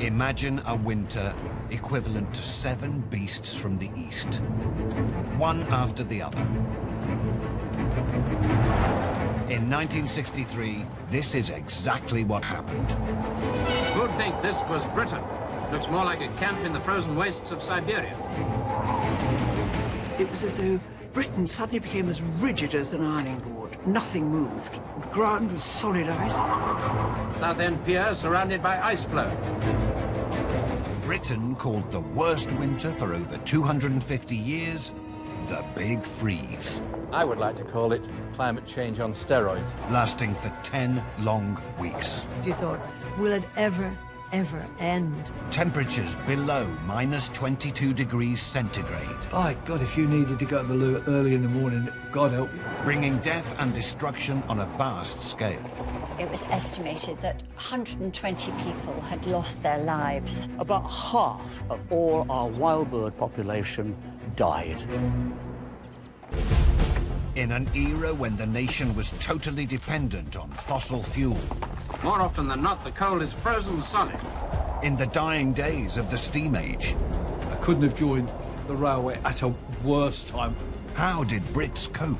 Imagine a winter equivalent to 7 beasts from the east, one after the other. In 1963, this is exactly what happened. Who'd think this was Britain? Looks more like a camp in the frozen wastes of Siberia. It was as though Britain suddenly became as rigid as an ironing board. Nothing moved. The ground was solid ice. Southend Pier surrounded by ice floe. Britain called the worst winter for over 250 years the Big Freeze. I would like to call it climate change on steroids. Lasting for 10 long weeks. You thought, will it ever end? Temperatures below -22 degrees centigrade. My God, if you needed to go to the loo early in the morning, God help you. Bringing death and destruction on a vast scale. It was estimated that 120 people had lost their lives. About half of all our wild bird population died. In an era when the nation was totally dependent on fossil fuel. More often than not, the coal is frozen solid. In the dying days of the steam age. I couldn't have joined the railway at a worse time. How did Brits cope?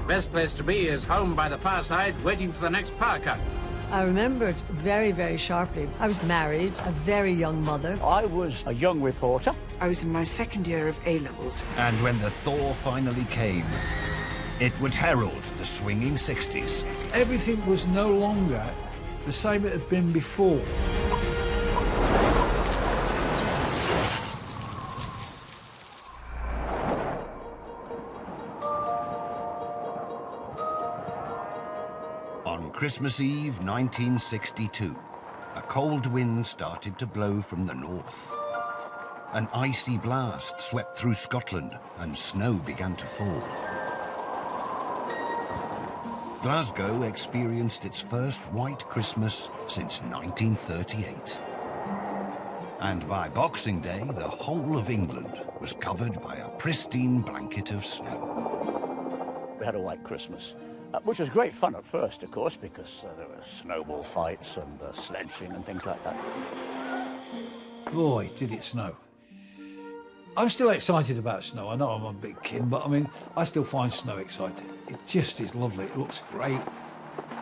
Best place to be is home by the fireside, waiting for the next power cut. I remember it very, very sharply. I was married, a very young mother. I was a young reporter. I was in my second year of A-levels. And when the thaw finally came, it would herald the swinging 60s. Everything was no longer the same it had been before. On Christmas Eve 1962, a cold wind started to blow from the north. An icy blast swept through Scotland and snow began to fall. Glasgow experienced its first white Christmas since 1938. And by Boxing Day, the whole of England was covered by a pristine blanket of snow. We had a white Christmas, which was great fun at first, of course, because there were snowball fights and sledging and things like that. Boy, did it snow. I'm still excited about snow. I know I'm a big kid, but I mean, I still find snow exciting. It just is lovely. It looks great.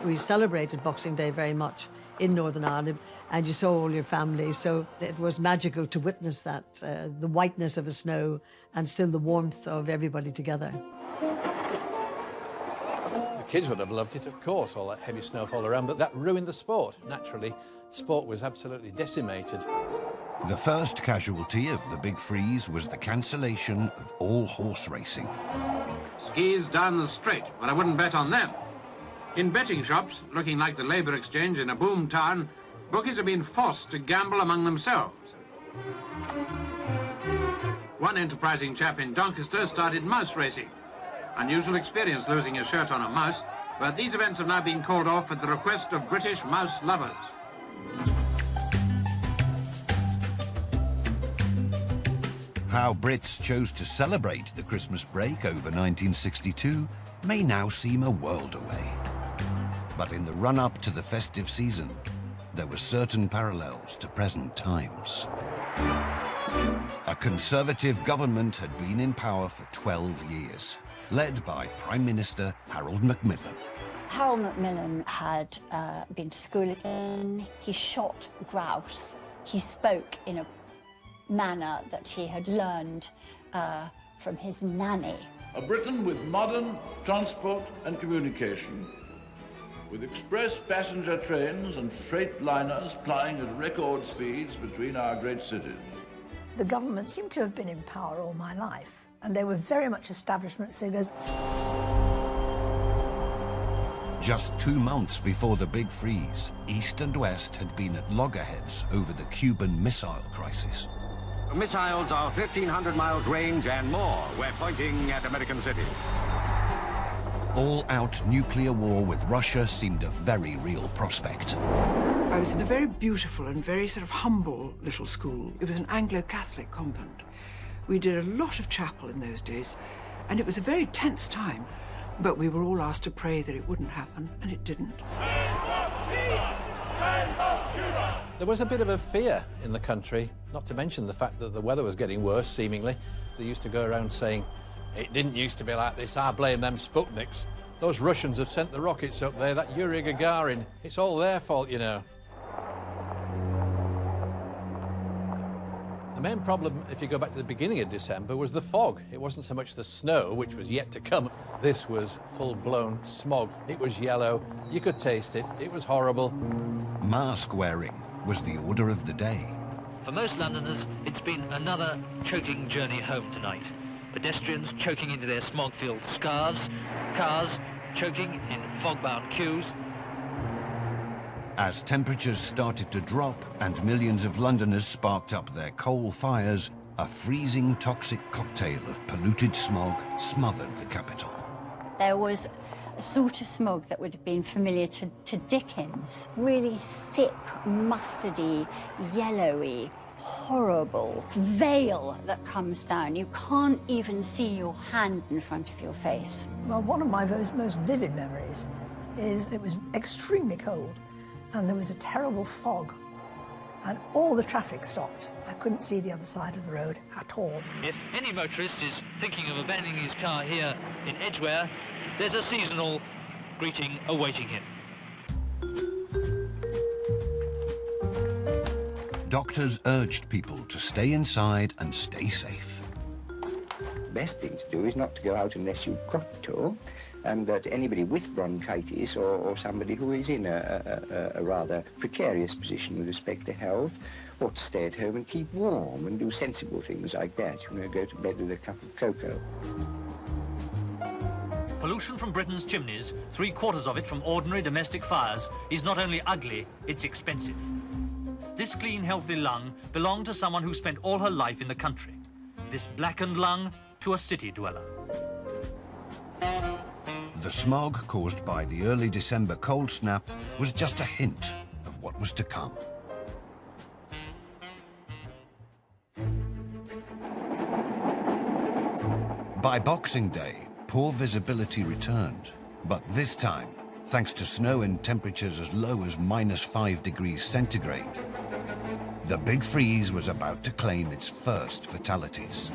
We celebrated Boxing Day very much in Northern Ireland, and you saw all your family, so it was magical to witness that, the whiteness of the snow and still the warmth of everybody together. The kids would have loved it, of course, all that heavy snowfall around, but that ruined the sport. Naturally, sport was absolutely decimated. The first casualty of the Big Freeze was the cancellation of all horse racing. Skis down the straight, but I wouldn't bet on them. In betting shops, looking like the Labour Exchange in a boom town, bookies have been forced to gamble among themselves. One enterprising chap in Doncaster started mouse racing. Unusual experience losing a shirt on a mouse, but these events have now been called off at the request of British mouse lovers. How Brits chose to celebrate the Christmas break over 1962 may now seem a world away. But in the run-up to the festive season, there were certain parallels to present times. A Conservative government had been in power for 12 years, led by Prime Minister Harold Macmillan. Harold Macmillan had been to school at Eton. He shot grouse. He spoke in a manner that he had learned from his nanny. A Britain with modern transport and communication, with express passenger trains and freight liners plying at record speeds between our great cities. The government seemed to have been in power all my life, and they were very much establishment figures. Just 2 months before the Big Freeze, East and West had been at loggerheads over the Cuban Missile Crisis. Missiles of 1,500 miles range and more were pointing at American cities. All-out nuclear war with Russia seemed a very real prospect. I was in a very beautiful and very sort of humble little school. It was an Anglo-Catholic convent. We did a lot of chapel in those days, and it was a very tense time. But we were all asked to pray that it wouldn't happen, and it didn't. There was a bit of a fear in the country, not to mention the fact that the weather was getting worse, seemingly. They used to go around saying, "It didn't used to be like this, I blame them Sputniks. Those Russians have sent the rockets up there, that Yuri Gagarin. It's all their fault, you know." The main problem, if you go back to the beginning of December, was the fog. It wasn't so much the snow, which was yet to come. This was full-blown smog. It was yellow. You could taste it. It was horrible. Mask wearing was the order of the day. For most Londoners, it's been another choking journey home tonight. Pedestrians choking into their smog-filled scarves, cars choking in fog-bound queues. As temperatures started to drop and millions of Londoners sparked up their coal fires, a freezing toxic cocktail of polluted smog smothered the capital. There was a sort of smog that would have been familiar to Dickens. Really thick, mustardy, yellowy, horrible veil that comes down. You can't even see your hand in front of your face. Well, one of my most vivid memories is it was extremely cold and there was a terrible fog and all the traffic stopped. I couldn't see the other side of the road at all. If any motorist is thinking of abandoning his car here in Edgware, there's a seasonal greeting awaiting him. Doctors urged people to stay inside and stay safe. The best thing to do is not to go out unless you've got to, and to anybody with bronchitis or somebody who is in a rather precarious position with respect to health, ought to stay at home and keep warm and do sensible things like that. You know, go to bed with a cup of cocoa. Pollution from Britain's chimneys, 3/4 of it from ordinary domestic fires, is not only ugly, it's expensive. This clean, healthy lung belonged to someone who spent all her life in the country. This blackened lung to a city dweller. The smog caused by the early December cold snap was just a hint of what was to come. By Boxing Day, poor visibility returned, but this time, thanks to snow in temperatures as low as -5 degrees centigrade, the Big Freeze was about to claim its first fatalities.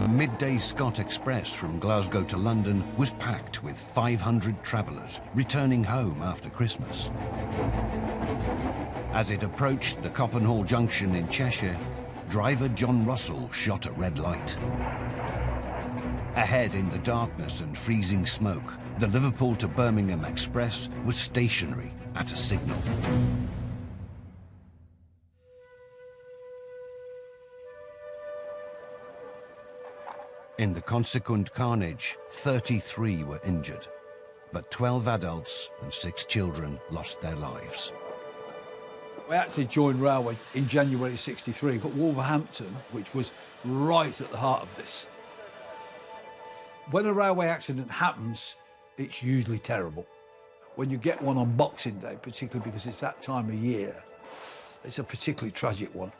The midday Scott Express from Glasgow to London was packed with 500 travellers returning home after Christmas. As it approached the Coppenhall Junction in Cheshire, driver John Russell shot a red light. Ahead in the darkness and freezing smoke, the Liverpool to Birmingham Express was stationary at a signal. In the consequent carnage, 33 were injured, but 12 adults and 6 children lost their lives. I actually joined Railway in January '63, but Wolverhampton, which was right at the heart of this. When a railway accident happens, it's usually terrible. When you get one on Boxing Day, particularly because it's that time of year, it's a particularly tragic one.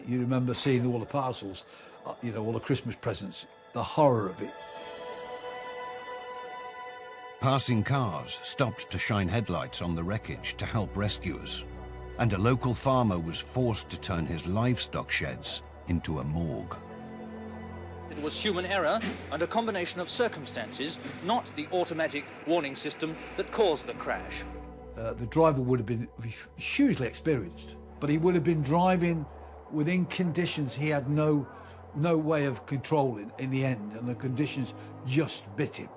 You remember seeing all the parcels, you know, all the Christmas presents, the horror of it. Passing cars stopped to shine headlights on the wreckage to help rescuers, and a local farmer was forced to turn his livestock sheds into a morgue. It was human error and a combination of circumstances, not the automatic warning system that caused the crash. The driver would have been hugely experienced, but he would have been driving within conditions he had no way of controlling in the end, and the conditions just bit him.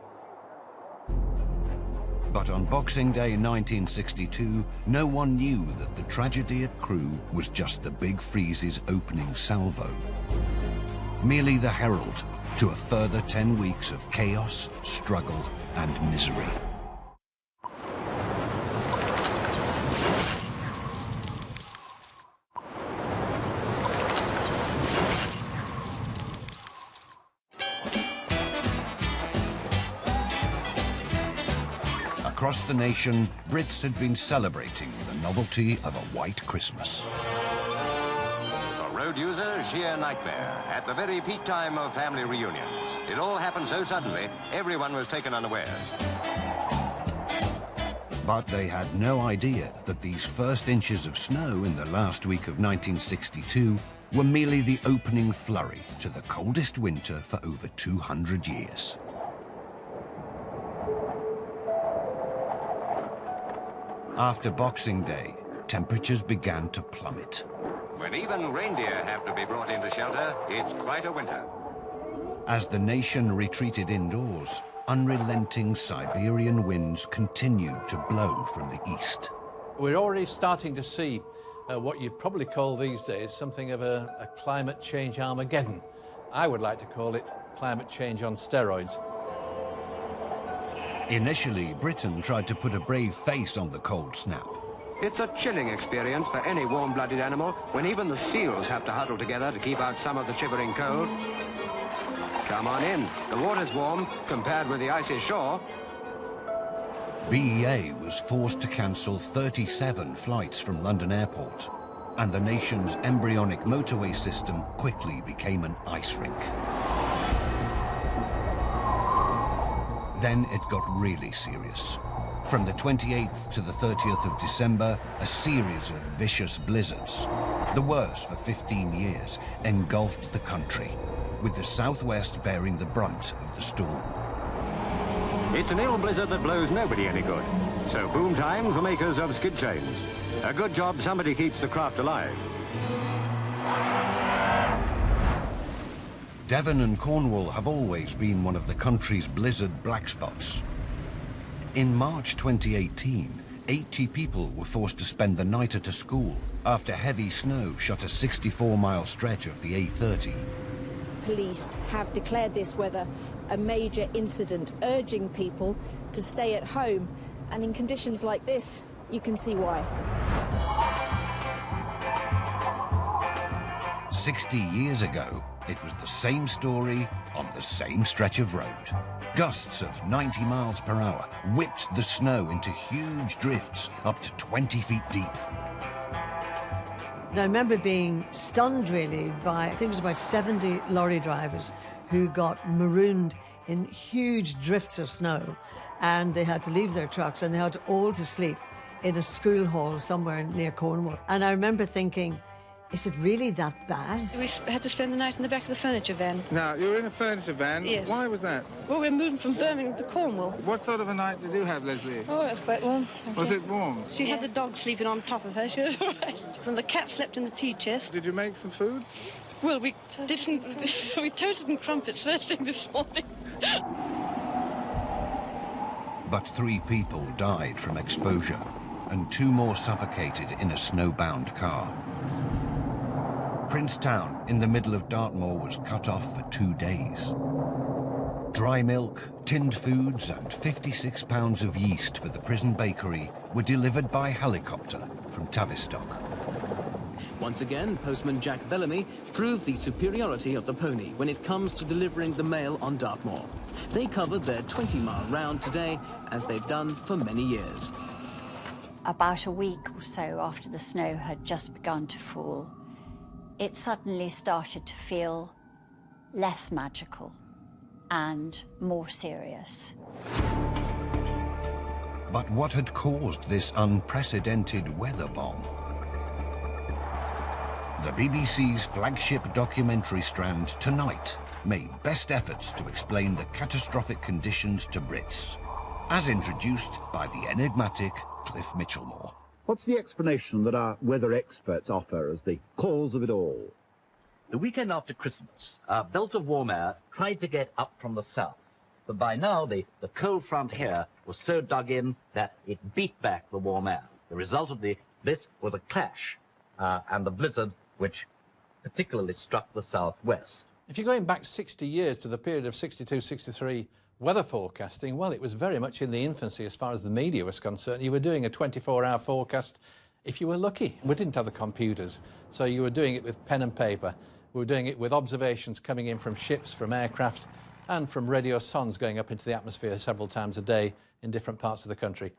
But on Boxing Day 1962, no one knew that the tragedy at Crewe was just the Big Freeze's opening salvo. Merely the herald to a further 10 weeks of chaos, struggle, and misery. Across the nation, Brits had been celebrating the novelty of a white Christmas. For road users, sheer nightmare. At the very peak time of family reunions. It all happened so suddenly, everyone was taken unawares. But they had no idea that these first inches of snow in the last week of 1962 were merely the opening flurry to the coldest winter for over 200 years. After Boxing Day, temperatures began to plummet. When even reindeer have to be brought into shelter, it's quite a winter. As the nation retreated indoors, unrelenting Siberian winds continued to blow from the east. We're already starting to see what you'd probably call these days something of a climate change Armageddon. I would like to call it climate change on steroids. Initially, Britain tried to put a brave face on the cold snap. It's a chilling experience for any warm-blooded animal when even the seals have to huddle together to keep out some of the shivering cold. Come on in. The water's warm compared with the icy shore. BEA was forced to cancel 37 flights from London Airport, and the nation's embryonic motorway system quickly became an ice rink. Then it got really serious. From the 28th to the 30th of December, a series of vicious blizzards, the worst for 15 years, engulfed the country, with the southwest bearing the brunt of the storm. It's an ill blizzard that blows nobody any good. So boom time for makers of skid chains. A good job somebody keeps the craft alive. Devon and Cornwall have always been one of the country's blizzard black spots. In March 2018, 80 people were forced to spend the night at a school after heavy snow shut a 64-mile stretch of the A30. Police have declared this weather a major incident, urging people to stay at home. And in conditions like this, you can see why. 60 years ago, it was the same story on the same stretch of road. Gusts of 90 miles per hour whipped the snow into huge drifts up to 20 feet deep. And I remember being stunned, really, by, I think it was about 70 lorry drivers who got marooned in huge drifts of snow, and they had to leave their trucks and they had all to sleep in a school hall somewhere near Cornwall. And I remember thinking, is it really that bad? We had to spend the night in the back of the furniture van. Now, you were in a furniture van? Yes. Why was that? Well, we were moving from Birmingham to Cornwall. What sort of a night did you have, Leslie? Oh, it was quite warm. Was it warm? She had the dog sleeping on top of her. She was all right. And the cat slept in the tea chest. Did you make some food? Well, we didn't. We toasted and crumpets first thing this morning. But 3 people died from exposure, and 2 more suffocated in a snowbound car. Princetown, in the middle of Dartmoor, was cut off for 2 days. Dry milk, tinned foods, and 56 pounds of yeast for the prison bakery were delivered by helicopter from Tavistock. Once again, postman Jack Bellamy proved the superiority of the pony when it comes to delivering the mail on Dartmoor. They covered their 20-mile round today, as they've done for many years. About a week or so after the snow had just begun to fall, it suddenly started to feel less magical and more serious. But what had caused this unprecedented weather bomb? The BBC's flagship documentary strand Tonight made best efforts to explain the catastrophic conditions to Brits, as introduced by the enigmatic Cliff Mitchellmore. What's the explanation that our weather experts offer as the cause of it all? The weekend after Christmas, a belt of warm air tried to get up from the south. But by now, the cold front here was so dug in that it beat back the warm air. The result of this was a clash, and the blizzard, which particularly struck the southwest. If you're going back 60 years to the period of 62, 63 weather forecasting, well, it was very much in the infancy as far as the media was concerned. You were doing a 24-hour forecast if you were lucky. We didn't have the computers, so you were doing it with pen and paper. We were doing it with observations coming in from ships, from aircraft, and from radio sons going up into the atmosphere several times a day in different parts of the country.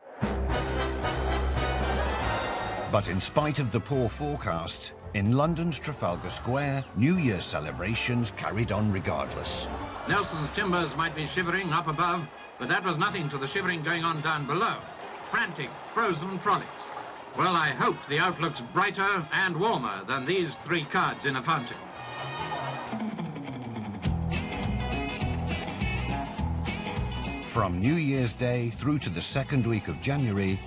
But in spite of the poor forecast, in London's Trafalgar Square, New Year celebrations carried on regardless. Nelson's timbers might be shivering up above, but that was nothing to the shivering going on down below. frantic, frozen frolics. Well, I hope the outlook's brighter and warmer than these 3 cards in a fountain. From New Year's Day through to the second week of January,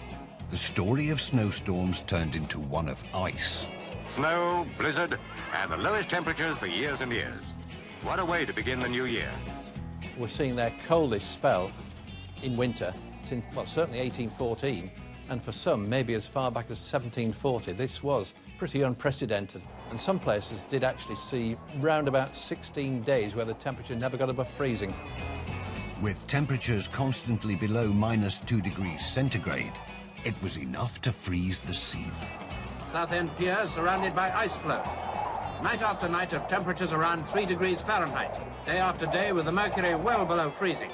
the story of snowstorms turned into one of ice. Snow, blizzard, and the lowest temperatures for years and years. What a way to begin the new year. We're seeing their coldest spell in winter since, well, certainly 1814, and for some, maybe as far back as 1740. This was pretty unprecedented, and some places did actually see round about 16 days where the temperature never got above freezing. With temperatures constantly below -2 degrees centigrade, it was enough to freeze the sea. Southend Pier surrounded by ice floe. Night after night of temperatures around 3 degrees Fahrenheit. Day after day with the mercury well below freezing.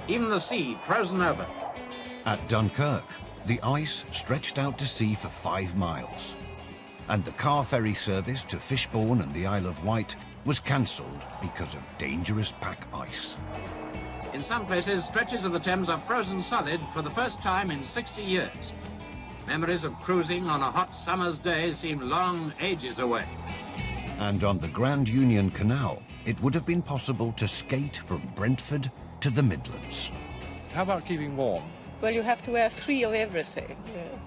Even the sea frozen over. At Dunkirk, the ice stretched out to sea for 5 miles. And the car ferry service to Fishbourne and the Isle of Wight was cancelled because of dangerous pack ice. In some places, stretches of the Thames are frozen solid for the first time in 60 years. Memories of cruising on a hot summer's day seem long ages away. And on the Grand Union Canal, it would have been possible to skate from Brentford to the Midlands. How about keeping warm? Well, you have to wear 3 of everything.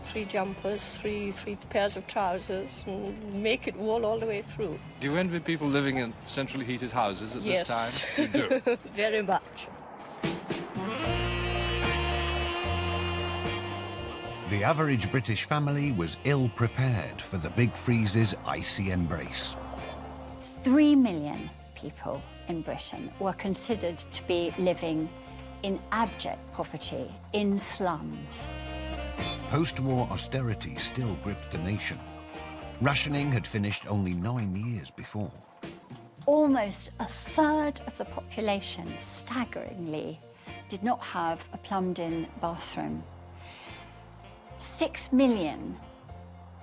3 jumpers, three pairs of trousers, and make it warm all the way through. Do you envy people living in centrally heated houses at this time? You do? Very much. The average British family was ill prepared for the big freeze's icy embrace. 3 million people in Britain were considered to be living in abject poverty, in slums. Post-war austerity still gripped the nation. Rationing had finished only 9 years before. Almost a third of the population, staggeringly, did not have a plumbed-in bathroom. 6 million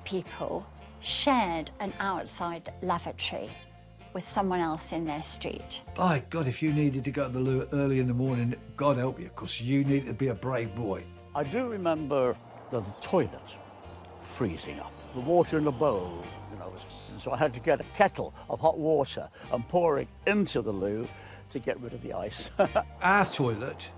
people shared an outside lavatory with someone else in their street. By God, if you needed to go to the loo early in the morning, God help you, because you needed to be a brave boy. I do remember the toilet freezing up, the water in the bowl, you know, so I had to get a kettle of hot water and pour it into the loo to get rid of the ice. Our toilet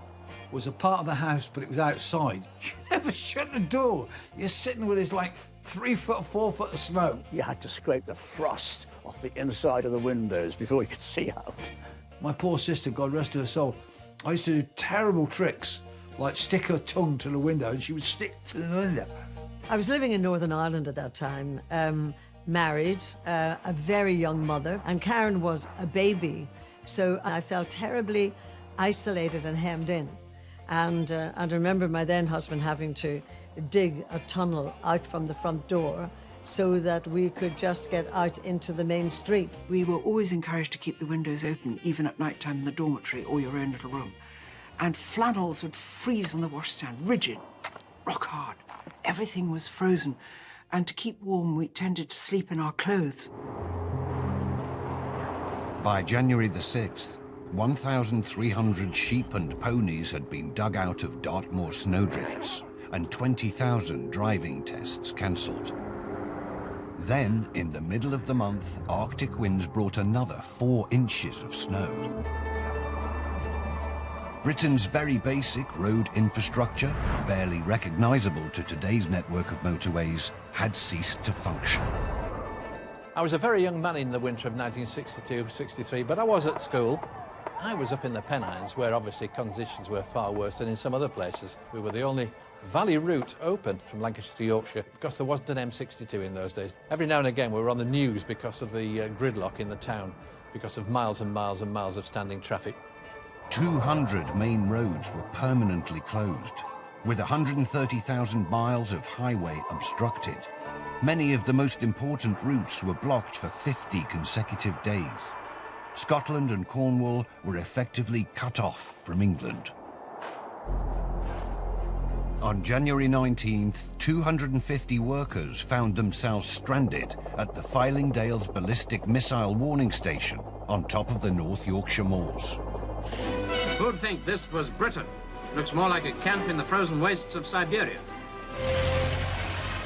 was a part of the house, but it was outside. You never shut the door. You're sitting with this like 3 foot, 4 foot of snow. You had to scrape the frost off the inside of the windows before you could see out. My poor sister, God rest her soul, I used to do terrible tricks, like stick her tongue to the window and she would stick to the window. I was living in Northern Ireland at that time, married, a very young mother, and Karen was a baby, so I felt terribly isolated and hemmed in. And I remember my then husband having to dig a tunnel out from the front door so that we could just get out into the main street. We were always encouraged to keep the windows open, even at night time in the dormitory or your own little room. And flannels would freeze on the washstand, rigid, rock hard. Everything was frozen. And to keep warm, we tended to sleep in our clothes. By January the 6th, 1,300 sheep and ponies had been dug out of Dartmoor snowdrifts and 20,000 driving tests cancelled. Then, in the middle of the month, Arctic winds brought another 4 inches of snow. Britain's very basic road infrastructure, barely recognisable to today's network of motorways, had ceased to function. I was a very young man in the winter of 1962-63, but I was at school. I was up in the Pennines, where obviously conditions were far worse than in some other places. We were the only valley route open from Lancashire to Yorkshire because there wasn't an M62 in those days. Every now and again we were on the news because of the gridlock in the town, because of miles and miles and miles of standing traffic. 200 main roads were permanently closed, with 130,000 miles of highway obstructed. Many of the most important routes were blocked for 50 consecutive days. Scotland and Cornwall were effectively cut off from England. On January 19th, 250 workers found themselves stranded at the Fylingdales Ballistic Missile Warning Station on top of the North Yorkshire Moors. Who'd think this was Britain? Looks more like a camp in the frozen wastes of Siberia.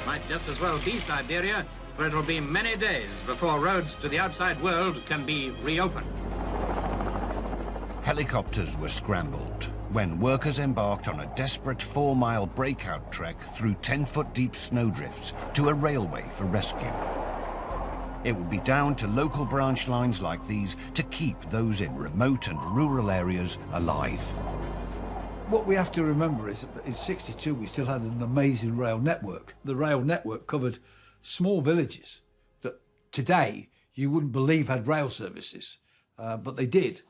Might just as well be Siberia, for it'll be many days before roads to the outside world can be reopened. Helicopters were scrambled when workers embarked on a desperate 4-mile breakout trek through 10-foot deep snowdrifts to a railway for rescue. It would be down to local branch lines like these to keep those in remote and rural areas alive. What we have to remember is that in '62 we still had an amazing rail network. The rail network covered small villages that today you wouldn't believe had rail services, but they did.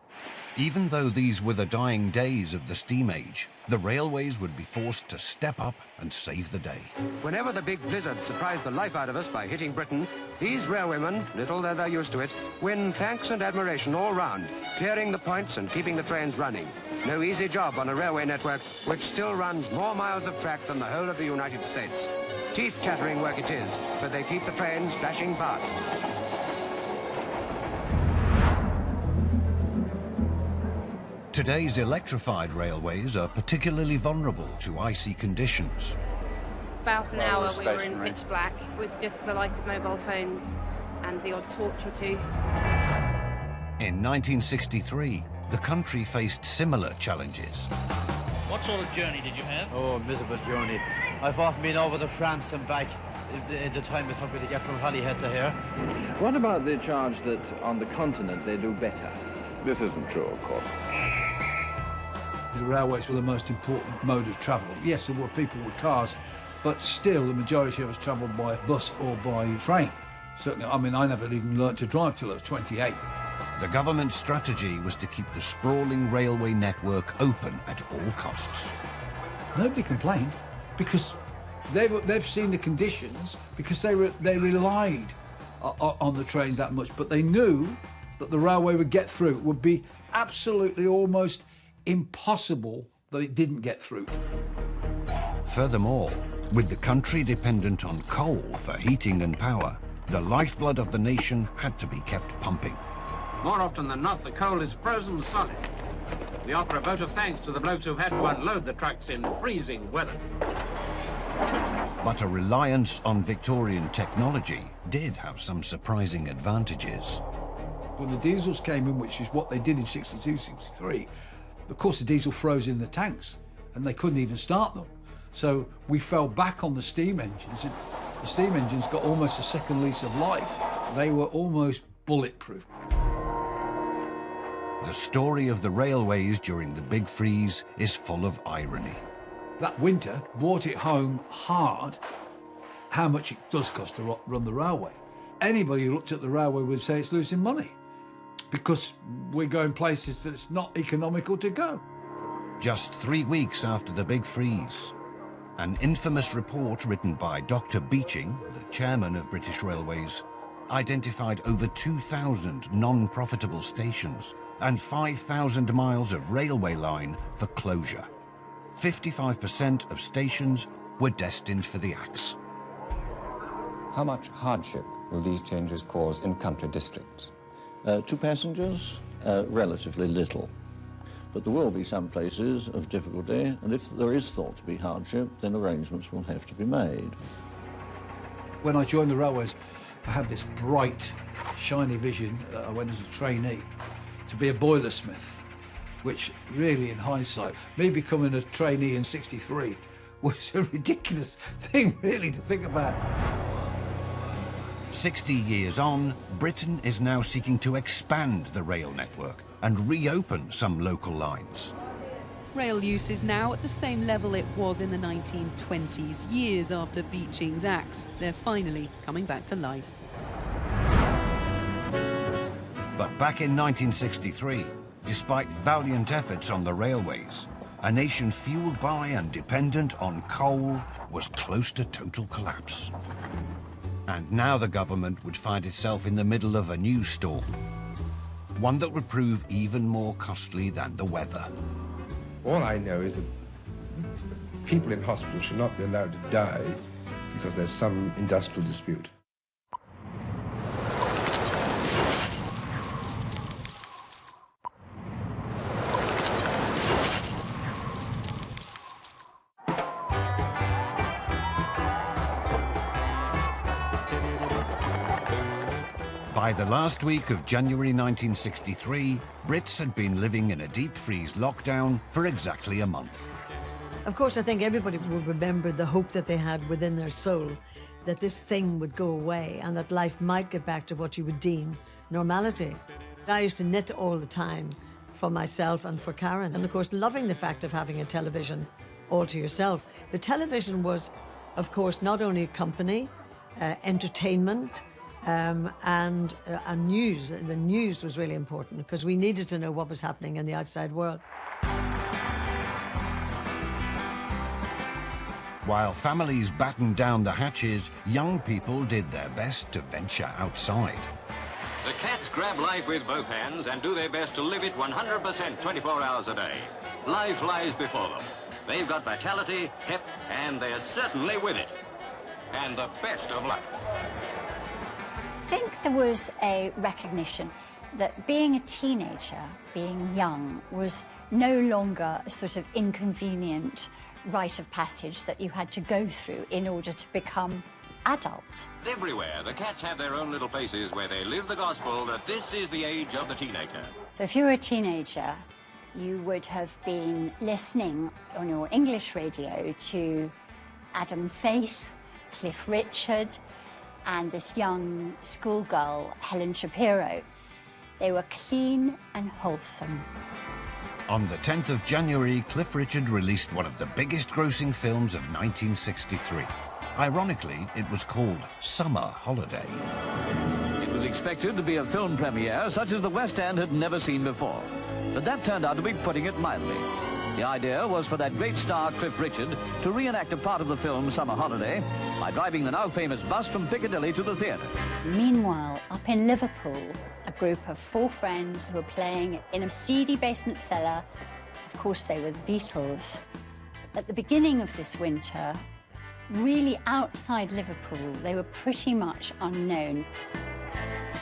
Even though these were the dying days of the steam age, the railways would be forced to step up and save the day. Whenever the big blizzards surprise the life out of us by hitting Britain, these railwaymen, little though they're used to it, win thanks and admiration all round, clearing the points and keeping the trains running. No easy job on a railway network which still runs more miles of track than the whole of the United States. Teeth-chattering work it is, but they keep the trains flashing past. Today's electrified railways are particularly vulnerable to icy conditions. About an hour we were in pitch black with just the light of mobile phones and the odd torch or two. In 1963, the country faced similar challenges. What sort of journey did you have? Oh, a miserable journey. I've often been over to France and back in the time it took me to get from Holyhead to here. What about the charge that on the continent they do better? This isn't true, of course. The railways were the most important mode of travel. Yes, there were people with cars, but still the majority of us travelled by bus or by train. Certainly, I mean, I never even learnt to drive till I was 28. The government's strategy was to keep the sprawling railway network open at all costs. Nobody complained because they've seen the conditions, because they relied on the train that much, but they knew that the railway would get through. It would be absolutely almost impossible that it didn't get through. Furthermore, with the country dependent on coal for heating and power, the lifeblood of the nation had to be kept pumping. More often than not, the coal is frozen solid. We offer a vote of thanks to the blokes who've had to unload the trucks in freezing weather. But a reliance on Victorian technology did have some surprising advantages. When the diesels came in, which is what they did in '62, '63, of course the diesel froze in the tanks and they couldn't even start them. So we fell back on the steam engines, and the steam engines got almost a second lease of life. They were almost bulletproof. The story of the railways during the Big Freeze is full of irony. That winter brought it home hard how much it does cost to run the railway. Anybody who looked at the railway would say it's losing money because we're going places that it's not economical to go. Just 3 weeks after the Big Freeze, an infamous report written by Dr. Beeching, the chairman of British Railways, identified over 2,000 non-profitable stations and 5,000 miles of railway line for closure. 55% of stations were destined for the axe. How much hardship will these changes cause in country districts? To passengers, relatively little. But there will be some places of difficulty, and if there is thought to be hardship, then arrangements will have to be made. When I joined the railways, I had this bright, shiny vision. I went as a trainee to be a boilersmith, which really, in hindsight, me becoming a trainee in '63 was a ridiculous thing, really, to think about. 60 years on, Britain is now seeking to expand the rail network and reopen some local lines. Rail use is now at the same level it was in the 1920s, years after Beeching's axe. They're finally coming back to life. But back in 1963, despite valiant efforts on the railways, a nation fueled by and dependent on coal was close to total collapse. And now the government would find itself in the middle of a new storm, one that would prove even more costly than the weather. All I know is that people in hospital should not be allowed to die because there's some industrial dispute. By the last week of January 1963, Brits had been living in a deep freeze lockdown for exactly a month. Of course, I think everybody will remember the hope that they had within their soul that this thing would go away and that life might get back to what you would deem normality. I used to knit all the time for myself and for Karen, and of course, loving the fact of having a television all to yourself. The television was, of course, not only company, entertainment, and news. The news was really important because we needed to know what was happening in the outside world. While families battened down the hatches, young people did their best to venture outside. The cats grab life with both hands and do their best to live it 100% 24 hours a day. Life lies before them. They've got vitality, pep, and they're certainly with it. And the best of luck. I think there was a recognition that being a teenager, being young, was no longer a sort of inconvenient rite of passage that you had to go through in order to become adult. Everywhere, the cats have their own little places where they live the gospel that this is the age of the teenager. So if you were a teenager, you would have been listening on your English radio to Adam Faith, Cliff Richard, and this young schoolgirl, Helen Shapiro. They were clean and wholesome. On the 10th of January, Cliff Richard released one of the biggest grossing films of 1963. Ironically, it was called Summer Holiday. It was expected to be a film premiere such as the West End had never seen before. But that turned out to be putting it mildly. The idea was for that great star, Cliff Richard, to reenact a part of the film Summer Holiday by driving the now famous bus from Piccadilly to the theatre. Meanwhile, up in Liverpool, a group of 4 friends were playing in a seedy basement cellar. Of course, they were the Beatles. At the beginning of this winter, really outside Liverpool, they were pretty much unknown.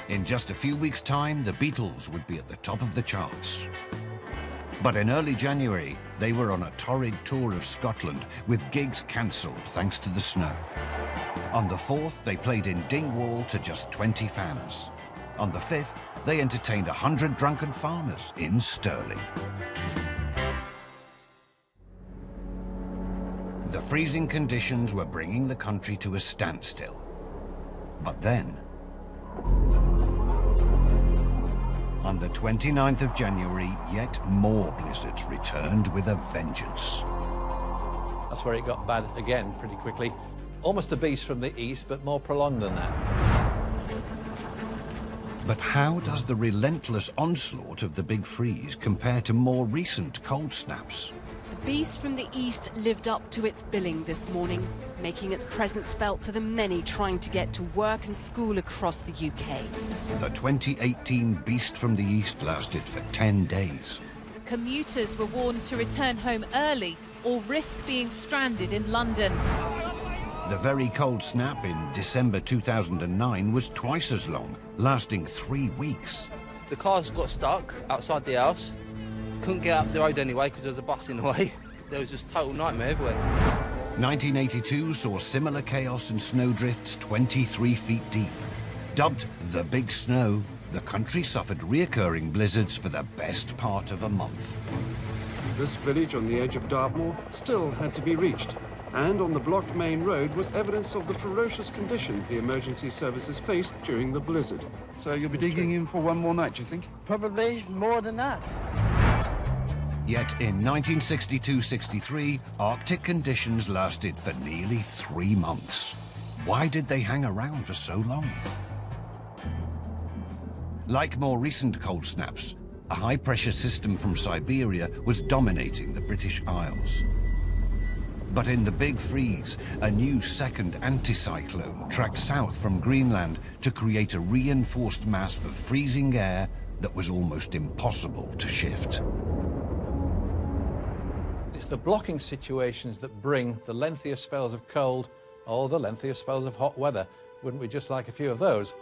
In just a few weeks' time, the Beatles would be at the top of the charts. But in early January, they were on a torrid tour of Scotland, with gigs cancelled thanks to the snow. On the 4th, they played in Dingwall to just 20 fans. On the 5th, they entertained 100 drunken farmers in Stirling. The freezing conditions were bringing the country to a standstill. But then, on the 29th of January, yet more blizzards returned with a vengeance. That's where it got bad again pretty quickly. Almost a beast from the east, but more prolonged than that. But how does the relentless onslaught of the big freeze compare to more recent cold snaps? The beast from the east lived up to its billing this morning, making its presence felt to the many trying to get to work and school across the UK. The 2018 beast from the east lasted for 10 days. Commuters were warned to return home early or risk being stranded in London. The very cold snap in December 2009 was twice as long, lasting 3 weeks. The cars got stuck outside the house. Couldn't get up the road anyway because there was a bus in the way. There was just total nightmare everywhere. 1982 saw similar chaos and snowdrifts 23 feet deep. Dubbed the Big Snow, the country suffered reoccurring blizzards for the best part of a month. This village on the edge of Dartmoor still had to be reached, and on the blocked main road was evidence of the ferocious conditions the emergency services faced during the blizzard. So you'll be digging in for one more night, do you think? Probably more than that. Yet in 1962-63, Arctic conditions lasted for nearly 3 months. Why did they hang around for so long? Like more recent cold snaps, a high-pressure system from Siberia was dominating the British Isles. But in the Big Freeze, a new second anticyclone tracked south from Greenland to create a reinforced mass of freezing air that was almost impossible to shift. It's the blocking situations that bring the lengthier spells of cold or the lengthier spells of hot weather. Wouldn't we just like a few of those?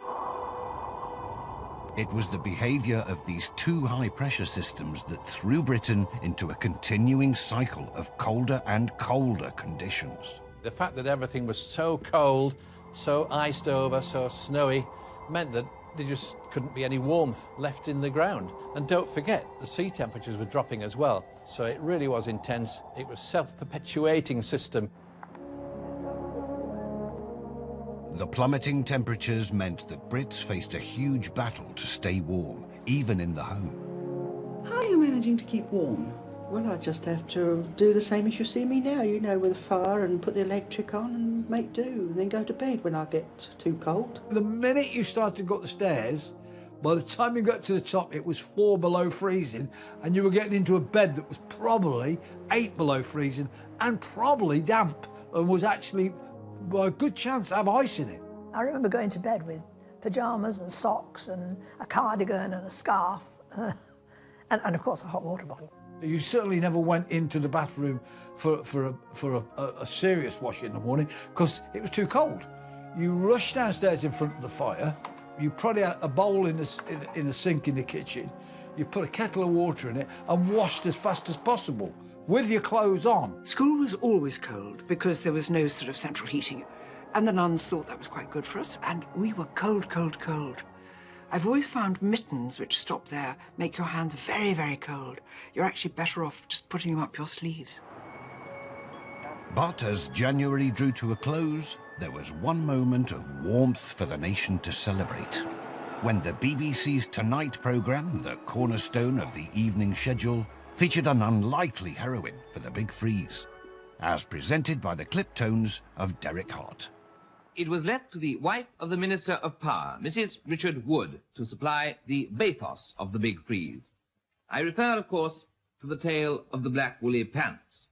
It was the behaviour of these 2 high-pressure systems that threw Britain into a continuing cycle of colder and colder conditions. The fact that everything was so cold, so iced over, so snowy, meant that There just couldn't be any warmth left in the ground. And don't forget, the sea temperatures were dropping as well. So it really was intense. It was a self-perpetuating system. The plummeting temperatures meant that Brits faced a huge battle to stay warm, even in the home. How are you managing to keep warm? Well, I just have to do the same as you see me now, you know, with a fire and put the electric on and make do, and then go to bed when I get too cold. The minute you started to go up the stairs, by the time you got to the top, it was 4 below freezing, and you were getting into a bed that was probably 8 below freezing and probably damp, and was actually, by a good chance, to have ice in it. I remember going to bed with pyjamas and socks and a cardigan and a scarf, and of course a hot water bottle. You certainly never went into the bathroom for a serious wash in the morning because it was too cold. You rushed downstairs in front of the fire, you probably had a bowl in the sink in the kitchen, you put a kettle of water in it and washed as fast as possible with your clothes on. School was always cold because there was no sort of central heating, and the nuns thought that was quite good for us, and we were cold, cold, cold. I've always found mittens which stop there make your hands very, very cold. You're actually better off just putting them up your sleeves. But as January drew to a close, there was one moment of warmth for the nation to celebrate. When the BBC's Tonight programme, the cornerstone of the evening schedule, featured an unlikely heroine for the big freeze, as presented by the clip tones of Derek Hart. It was left to the wife of the Minister of Power, Mrs. Richard Wood, to supply the bathos of the big freeze. I refer, of course, to the tale of the black woolly pants.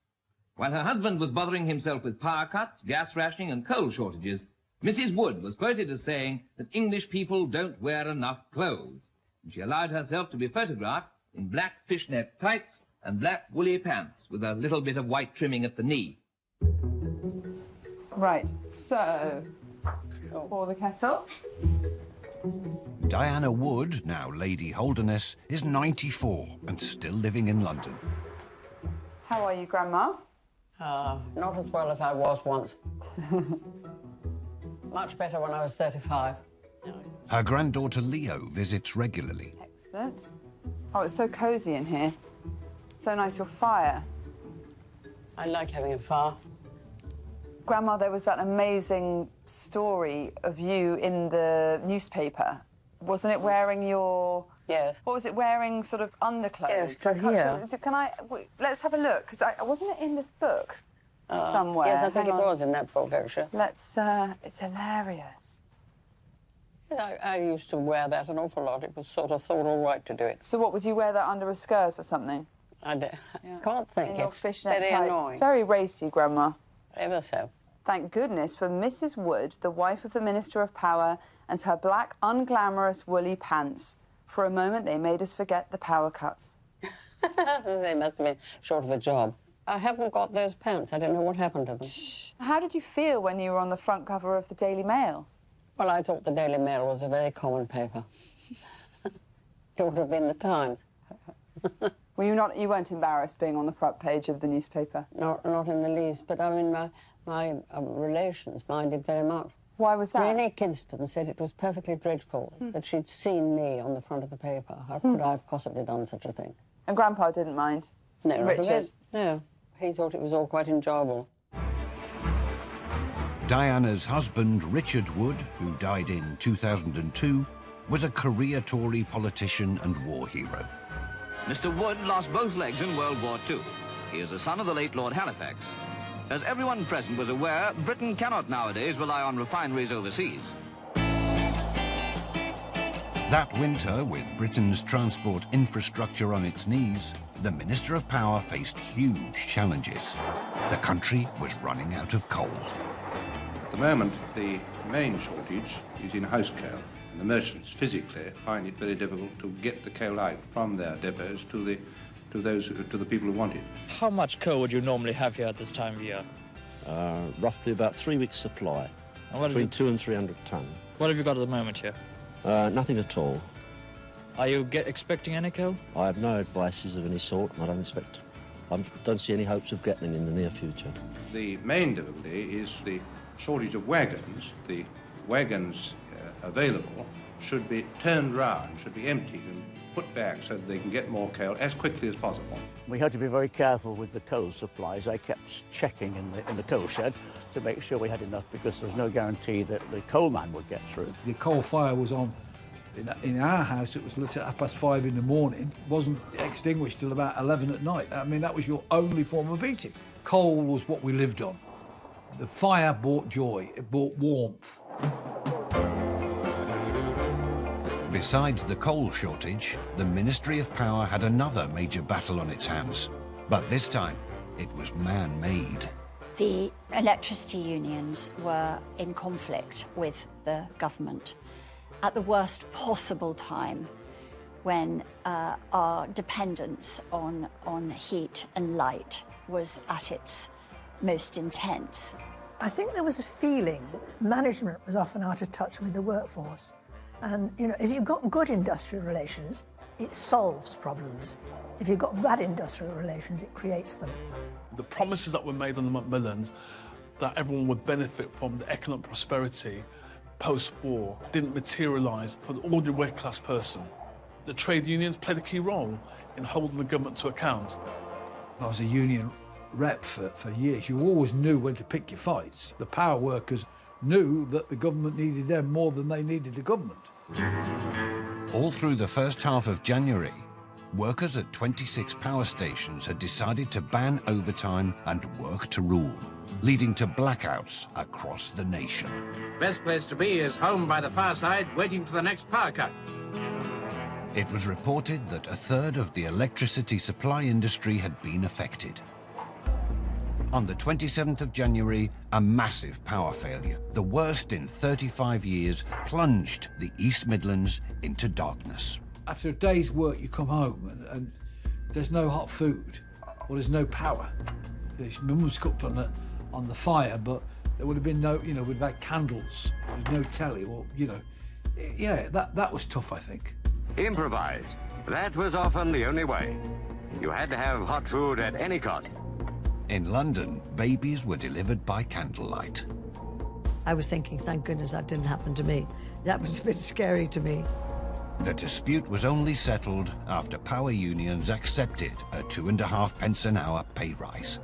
While her husband was bothering himself with power cuts, gas rationing and coal shortages, Mrs. Wood was quoted as saying that English people don't wear enough clothes, and she allowed herself to be photographed in black fishnet tights and black woolly pants with a little bit of white trimming at the knee. Right, so, pour the kettle. Diana Wood, now Lady Holderness, is 94 and still living in London. How are you, Grandma? Not as well as I was once. Much better when I was 35. Her granddaughter Leo visits regularly. Excellent. Oh, it's so cosy in here. So nice, your fire. I like having a fire. Grandma, there was that amazing story of you in the newspaper. Wasn't it wearing your... Yes. What was it wearing, sort of underclothes? Yes, so here. Can I... Let's have a look, because wasn't it in this book somewhere? Yes, I think it was in that book, actually. Let's... it's hilarious. I used to wear that an awful lot. It was sort of thought all right to do it. So what, would you wear that under a skirt or something? I can't think. In your It's fishnet very tights. annoying. Very racy, Grandma. Ever so. Thank goodness for Mrs. Wood, the wife of the Minister of Power, and her black, unglamorous woolly pants. For a moment, they made us forget the power cuts. They must have been short of a job. I haven't got those pants. I don't know what happened to them. How did you feel when you were on the front cover of the Daily Mail? Well, I thought the Daily Mail was a very common paper. It would have been the Times. Were you weren't embarrassed being on the front page of the newspaper? Not in the least, but I mean, my relations minded very much. Why was that? Renee Kidston said it was perfectly dreadful that she'd seen me on the front of the paper. How could I have possibly done such a thing? And Grandpa didn't mind? No, not a Richard? bit. No, he thought it was all quite enjoyable. Diana's husband, Richard Wood, who died in 2002, was a career Tory politician and war hero. Mr. Wood lost both legs in World War II. He is the son of the late Lord Halifax. As everyone present was aware, Britain cannot nowadays rely on refineries overseas. That winter, with Britain's transport infrastructure on its knees, the Minister of Power faced huge challenges. The country was running out of coal. At the moment, the main shortage is in house coal, and the merchants physically find it very difficult to get the coal out from their depots to the people who want it. How much coal would you normally have here at this time of year? Roughly about 3 weeks' supply, between 200 and 300 tonnes. What have you got at the moment here? Nothing at all. Are you expecting any coal? I have no advices of any sort, and I don't see any hopes of getting in the near future. The main difficulty is the shortage of wagons. The wagons available should be turned round, should be emptied and put back so that they can get more coal as quickly as possible. We had to be very careful with the coal supplies. I kept checking in the coal shed to make sure we had enough, because there was no guarantee that the coal man would get through. The coal fire was on in our house. It was lit at 5:30 in the morning. It wasn't extinguished till about 11 at night. I mean, that was your only form of heating. Coal was what we lived on. The fire brought joy, it brought warmth. Besides the coal shortage, the Ministry of Power had another major battle on its hands. But this time, it was man-made. The electricity unions were in conflict with the government at the worst possible time, when our dependence on heat and light was at its most intense. I think there was a feeling management was often out of touch with the workforce. And, you know, if you've got good industrial relations, it solves problems. If you've got bad industrial relations, it creates them. The promises that were made on the Macmillans that everyone would benefit from the economic prosperity post-war didn't materialise for the ordinary working-class person. The trade unions played a key role in holding the government to account. I was a union rep for years. You always knew when to pick your fights. The power workers knew that the government needed them more than they needed the government. All through the first half of January, workers at 26 power stations had decided to ban overtime and work to rule, leading to blackouts across the nation. Best place to be is home by the fireside, waiting for the next power cut. It was reported that a third of the electricity supply industry had been affected. On the 27th of January, a massive power failure, the worst in 35 years, plunged the East Midlands into darkness. After a day's work, you come home and there's no hot food, or there's no power. My mum was cooked on the fire, but there would have been no, you know, we'd have had candles, there's no telly, or, you know, yeah, that was tough, I think. Improvise. That was often the only way. You had to have hot food at any cost. In London, babies were delivered by candlelight. I was thinking, thank goodness that didn't happen to me. That was a bit scary to me. The dispute was only settled after power unions accepted a 2.5 pence an hour pay rise.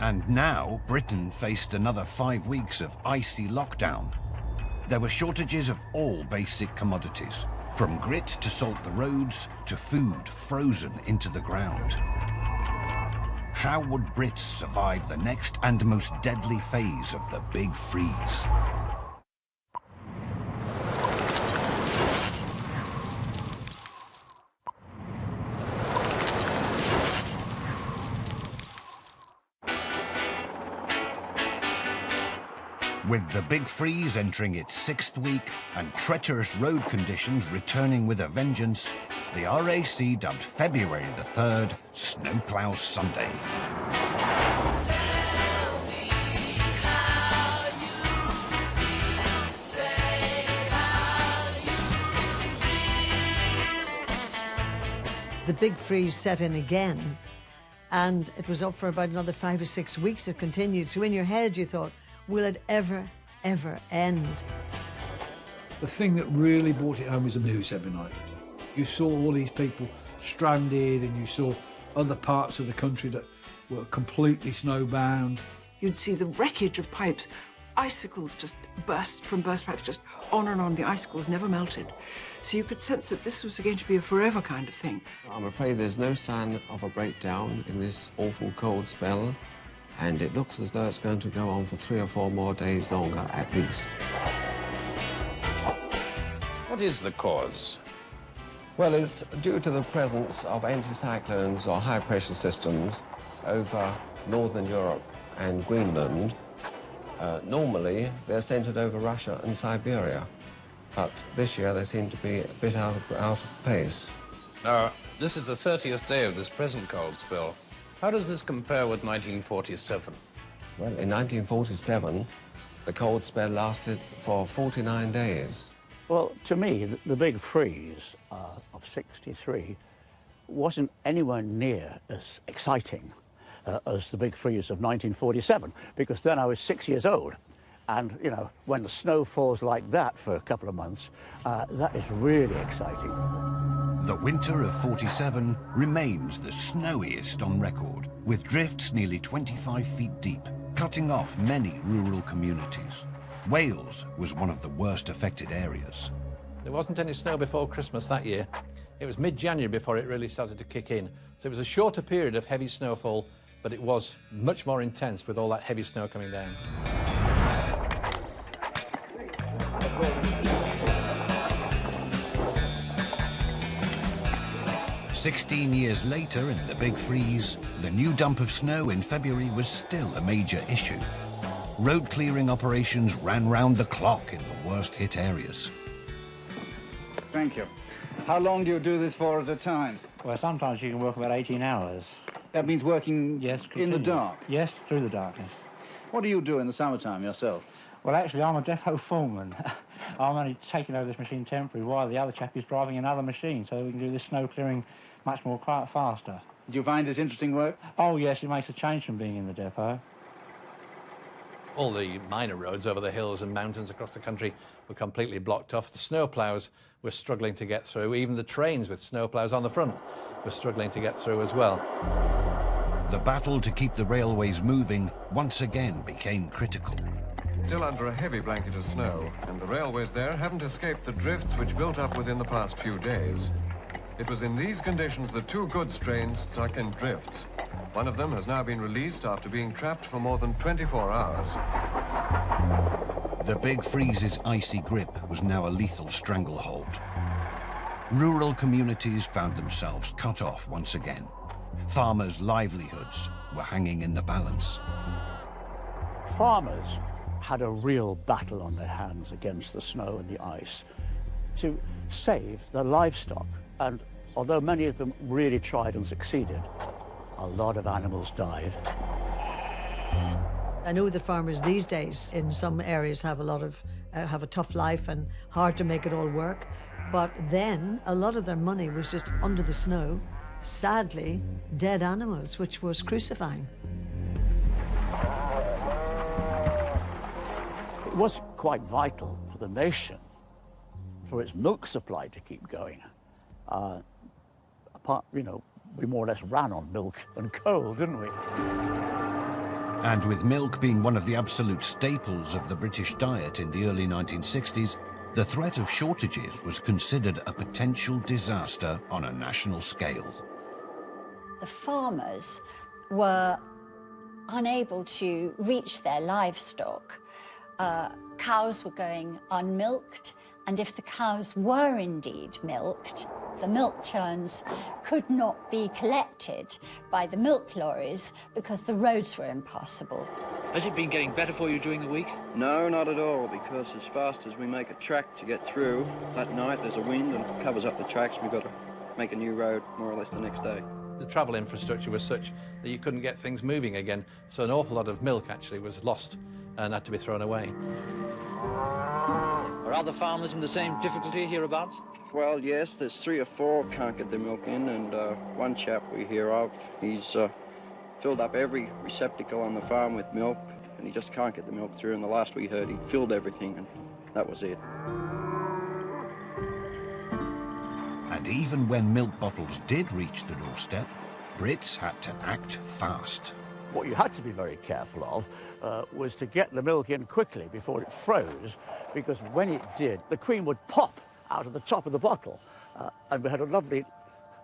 And now Britain faced another 5 weeks of icy lockdown. There were shortages of all basic commodities, from grit to salt the roads to food frozen into the ground. How would Brits survive the next and most deadly phase of the Big Freeze? With the Big Freeze entering its 6th week and treacherous road conditions returning with a vengeance, the RAC dubbed February the 3rd Snowplow Sunday. The Big Freeze set in again, and it was up for about another 5 or 6 weeks. It continued. So in your head you thought, will it ever, ever end? The thing that really brought it home was the news every night. You saw all these people stranded, and you saw other parts of the country that were completely snowbound. You'd see the wreckage of pipes. Icicles just burst from burst pipes, just on and on. The icicles never melted. So you could sense that this was going to be a forever kind of thing. I'm afraid there's no sign of a breakdown in this awful cold spell, and it looks as though it's going to go on for 3 or 4 more days longer at least. What is the cause? Well, it's due to the presence of anticyclones or high-pressure systems over northern Europe and Greenland. Normally, they're centred over Russia and Siberia, but this year they seem to be a bit out of place. Now, this is the 30th day of this present cold spell. How does this compare with 1947? Well, in 1947, the cold spell lasted for 49 days. Well, to me, the Big Freeze of '63 wasn't anywhere near as exciting as the big freeze of 1947, because then I was 6 years old. And, you know, when the snow falls like that for a couple of months, that is really exciting. The winter of 47 remains the snowiest on record, with drifts nearly 25 feet deep, cutting off many rural communities. Wales was one of the worst affected areas. There wasn't any snow before Christmas that year. It was mid-January before it really started to kick in. So it was a shorter period of heavy snowfall, but it was much more intense with all that heavy snow coming down. 16 years later, in the Big Freeze, the new dump of snow in February was still a major issue. Road clearing operations ran round the clock in the worst hit areas. Thank you. How long do you do this for at a time? Well, sometimes you can work about 18 hours. That means working Yes, in the continuous. dark? Yes, through the darkness. What do you do in the summertime yourself? Well, actually, I'm a depot foreman. I'm only taking over this machine temporarily while the other chap is driving another machine, so we can do this snow clearing much more faster. Do you find this interesting work? Oh, yes, it makes a change from being in the depot. All the minor roads over the hills and mountains across the country were completely blocked off. The snowplows were struggling to get through. Even the trains with snowplows on the front were struggling to get through as well. The battle to keep the railways moving once again became critical. Still under a heavy blanket of snow, and the railways there haven't escaped the drifts which built up within the past few days. It was in these conditions that two goods trains stuck in drifts. One of them has now been released after being trapped for more than 24 hours. The Big Freeze's icy grip was now a lethal stranglehold. Rural communities found themselves cut off once again. Farmers' livelihoods were hanging in the balance. Farmers had a real battle on their hands against the snow and the ice to save their livestock. And although many of them really tried and succeeded, a lot of animals died. I know the farmers these days in some areas have a tough life and hard to make it all work. But then a lot of their money was just under the snow, sadly, dead animals, which was crucifying. It was quite vital for the nation, for its milk supply to keep going. We more or less ran on milk and coal, didn't we? And with milk being one of the absolute staples of the British diet in the early 1960s, the threat of shortages was considered a potential disaster on a national scale. The farmers were unable to reach their livestock. Cows were going unmilked, and if the cows were indeed milked, the milk churns could not be collected by the milk lorries because the roads were impassable. Has it been getting better for you during the week? No, not at all, because as fast as we make a track to get through, that night there's a wind and it covers up the tracks. We've got to make a new road more or less the next day. The travel infrastructure was such that you couldn't get things moving again, so an awful lot of milk actually was lost and had to be thrown away. Are other farmers in the same difficulty hereabouts? Well, yes, there's 3 or 4 can't get their milk in, and one chap we hear of, he's filled up every receptacle on the farm with milk, and he just can't get the milk through, and the last we heard, he filled everything, and that was it. And even when milk bottles did reach the doorstep, Brits had to act fast. What you had to be very careful of was to get the milk in quickly before it froze, because when it did, the cream would pop out of the top of the bottle, and we had a lovely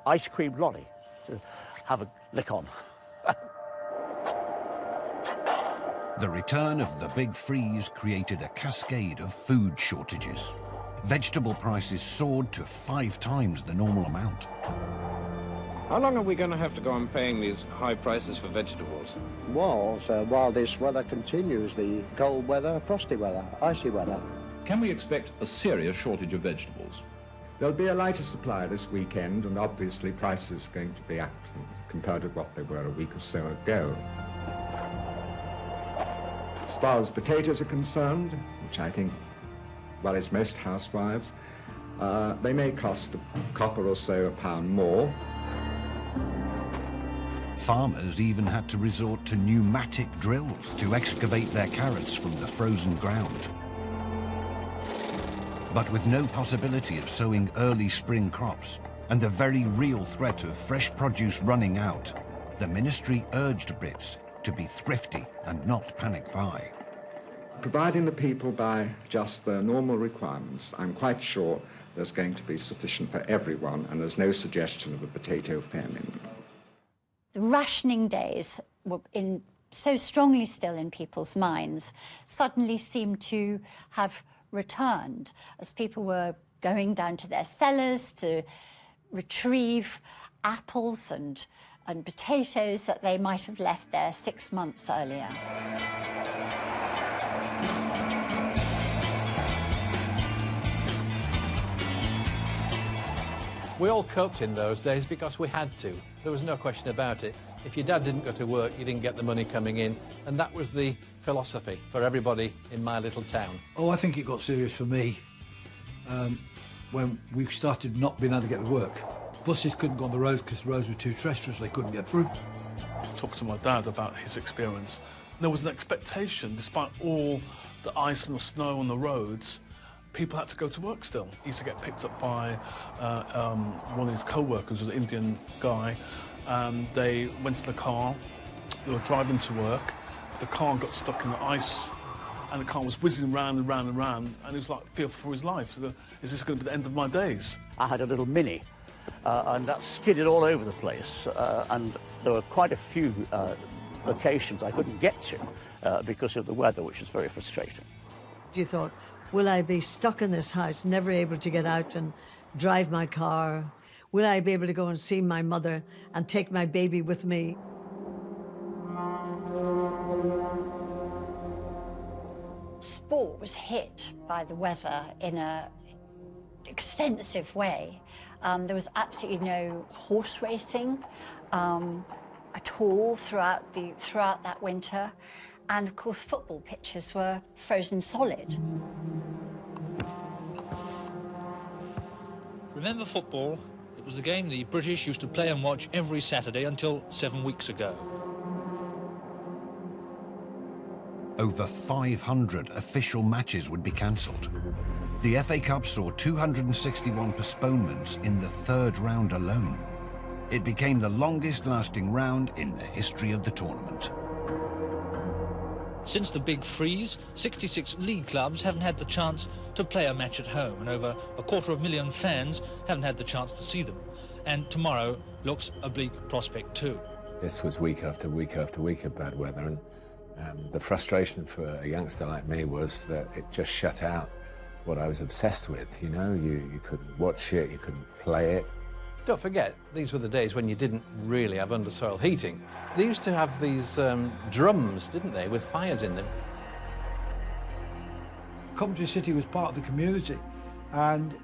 ice cream lolly to have a lick on. The return of the Big Freeze created a cascade of food shortages. Vegetable prices soared to 5 times the normal amount. How long are we going to have to go on paying these high prices for vegetables? Well, so while this weather continues, the cold weather, frosty weather, icy weather. Can we expect a serious shortage of vegetables? There'll be a lighter supply this weekend, and obviously prices are going to be up compared to what they were a week or so ago. As far as potatoes are concerned, which I think worries most housewives, they may cost a copper or so a pound more. Farmers even had to resort to pneumatic drills to excavate their carrots from the frozen ground. But with no possibility of sowing early spring crops and the very real threat of fresh produce running out, the ministry urged Brits to be thrifty and not panic buy. Providing the people buy just their normal requirements, I'm quite sure there's going to be sufficient for everyone, and there's no suggestion of a potato famine. The rationing days were so strongly still in people's minds, suddenly seemed to have returned as people were going down to their cellars to retrieve apples and potatoes that they might have left there 6 months earlier. We all coped in those days because we had to. There was no question about it. If your dad didn't go to work, you didn't get the money coming in, and that was the philosophy for everybody in my little town. Oh, I think it got serious for me when we started not being able to get to work. Buses couldn't go on the roads because the roads were too treacherous, they couldn't get through. I talked to my dad about his experience. There was an expectation, despite all the ice and the snow on the roads, people had to go to work still. He used to get picked up by one of his co-workers, was an Indian guy. They went to the car, they were driving to work, the car got stuck in the ice, and the car was whizzing round and round and round, and he was like fearful for his life. So, is this going to be the end of my days? I had a little Mini, and that skidded all over the place, and there were quite a few locations I couldn't get to because of the weather, which was very frustrating. You thought, will I be stuck in this house, never able to get out and drive my car? Will I be able to go and see my mother and take my baby with me? Sport was hit by the weather in an extensive way. There was absolutely no horse racing at all throughout that winter. And of course, football pitches were frozen solid. Remember football? It was the game the British used to play and watch every Saturday until 7 weeks ago. Over 500 official matches would be cancelled. The FA Cup saw 261 postponements in the third round alone. It became the longest-lasting round in the history of the tournament. Since the big freeze, 66 league clubs haven't had the chance to play a match at home, and over 250,000 fans haven't had the chance to see them. And tomorrow looks a bleak prospect too. This was week after week after week of bad weather, and the frustration for a youngster like me was that it just shut out what I was obsessed with. You know, you couldn't watch it, you couldn't play it. Don't forget, these were the days when you didn't really have undersoil heating. They used to have these drums, didn't they, with fires in them. Coventry City was part of the community, and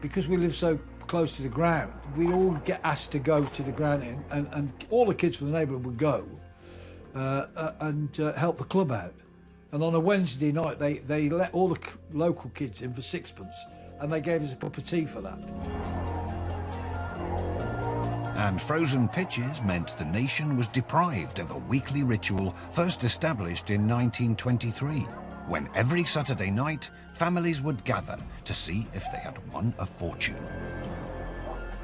because we lived so close to the ground, we'd all get asked to go to the ground, and all the kids from the neighbourhood would go and help the club out. And on a Wednesday night, they let all the local kids in for sixpence, and they gave us a cup of tea for that. And frozen pitches meant the nation was deprived of a weekly ritual first established in 1923, when every Saturday night, families would gather to see if they had won a fortune.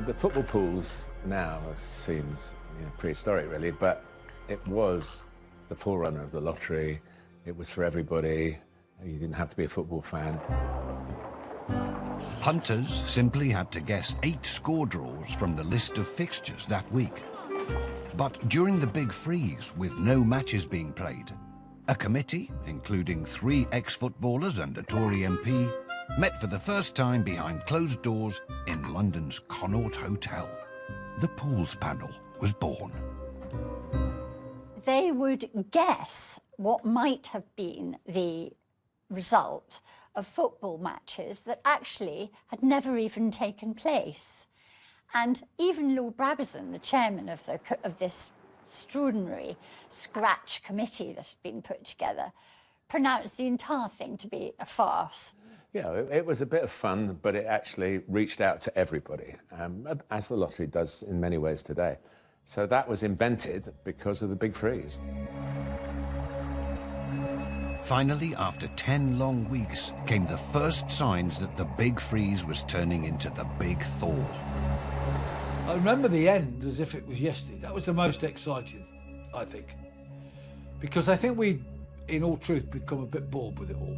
The football pools now seems prehistoric, really, but it was the forerunner of the lottery. It was for everybody. You didn't have to be a football fan. Punters simply had to guess 8 score draws from the list of fixtures that week. But during the big freeze, with no matches being played, a committee, including 3 ex-footballers and a Tory MP, met for the first time behind closed doors in London's Connaught Hotel. The Pools Panel was born. They would guess what might have been the result of football matches that actually had never even taken place. And even Lord Brabazon, the chairman of this extraordinary scratch committee that had been put together, pronounced the entire thing to be a farce. Yeah, it was a bit of fun, but it actually reached out to everybody, as the lottery does in many ways today. So that was invented because of the big freeze. Finally, after 10 long weeks, came the first signs that the big freeze was turning into the big thaw. I remember the end as if it was yesterday. That was the most exciting, I think. Because I think we, in all truth, become a bit bored with it all.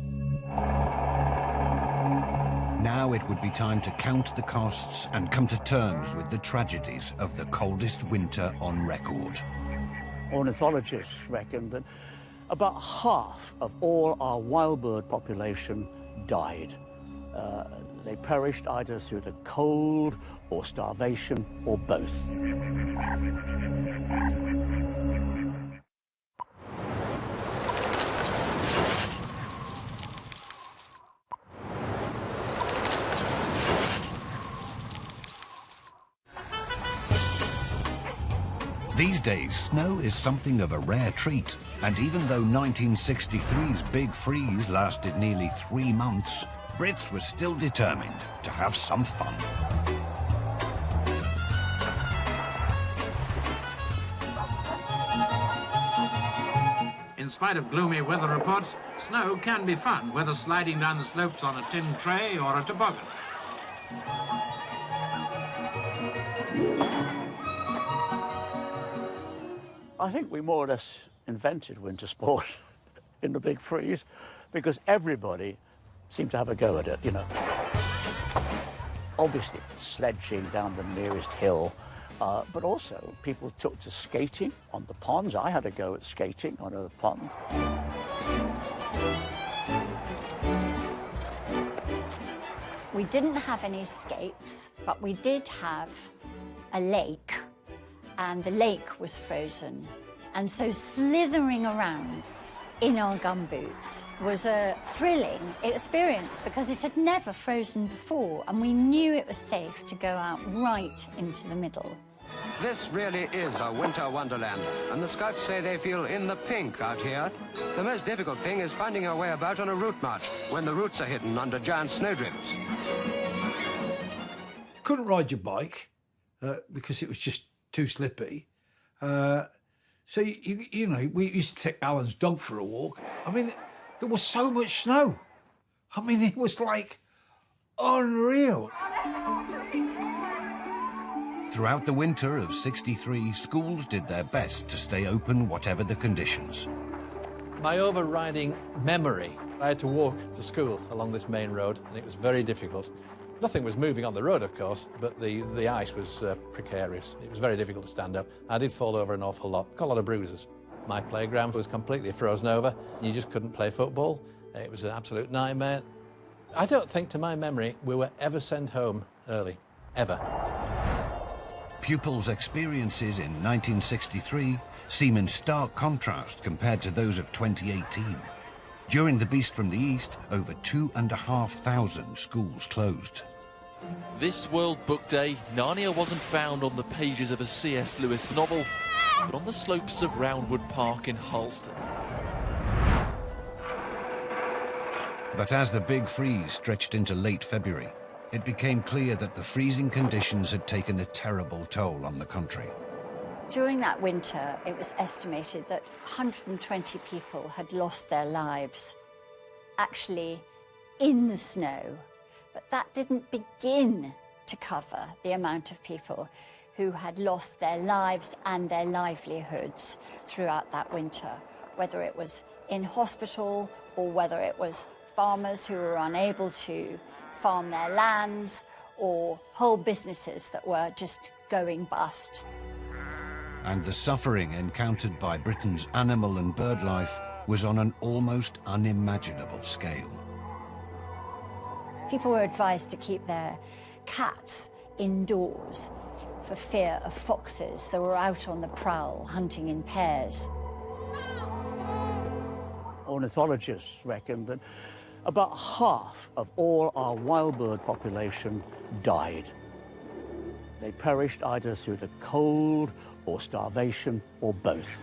Now it would be time to count the costs and come to terms with the tragedies of the coldest winter on record. Ornithologists reckon that about half of all our wild bird population died. They perished either through the cold or starvation or both. These days, snow is something of a rare treat, and even though 1963's big freeze lasted nearly 3 months, Brits were still determined to have some fun. In spite of gloomy weather reports, snow can be fun, whether sliding down the slopes on a tin tray or a toboggan. I think we more or less invented winter sport in the big freeze because everybody seemed to have a go at it, you know. Obviously, sledging down the nearest hill, but also people took to skating on the ponds. I had a go at skating on a pond. We didn't have any skates, but we did have a lake, and the lake was frozen. And so slithering around in our gumboots was a thrilling experience because it had never frozen before, and we knew it was safe to go out right into the middle. This really is a winter wonderland, and the scouts say they feel in the pink out here. The most difficult thing is finding our way about on a route march when the routes are hidden under giant snowdrifts. You couldn't ride your bike because it was just too slippy. So, you know, we used to take Alan's dog for a walk. I mean, there was so much snow. I mean, it was like unreal. Throughout the winter of '63, schools did their best to stay open whatever the conditions. My overriding memory, I had to walk to school along this main road, and it was very difficult. Nothing was moving on the road, of course, but the ice was precarious. It was very difficult to stand up. I did fall over an awful lot, got a lot of bruises. My playground was completely frozen over. You just couldn't play football. It was an absolute nightmare. I don't think, to my memory, we were ever sent home early, ever. Pupils' experiences in 1963 seem in stark contrast compared to those of 2018. During the Beast from the East, over 2,500 schools closed. This World Book Day, Narnia wasn't found on the pages of a C.S. Lewis novel, but on the slopes of Roundwood Park in Harleston. But as the big freeze stretched into late February, it became clear that the freezing conditions had taken a terrible toll on the country. During that winter, it was estimated that 120 people had lost their lives, actually in the snow. But that didn't begin to cover the amount of people who had lost their lives and their livelihoods throughout that winter, whether it was in hospital or whether it was farmers who were unable to farm their lands or whole businesses that were just going bust. And the suffering encountered by Britain's animal and bird life was on an almost unimaginable scale. People were advised to keep their cats indoors for fear of foxes that were out on the prowl hunting in pairs. Ornithologists reckon that about half of all our wild bird population died. They perished either through the cold or starvation or both.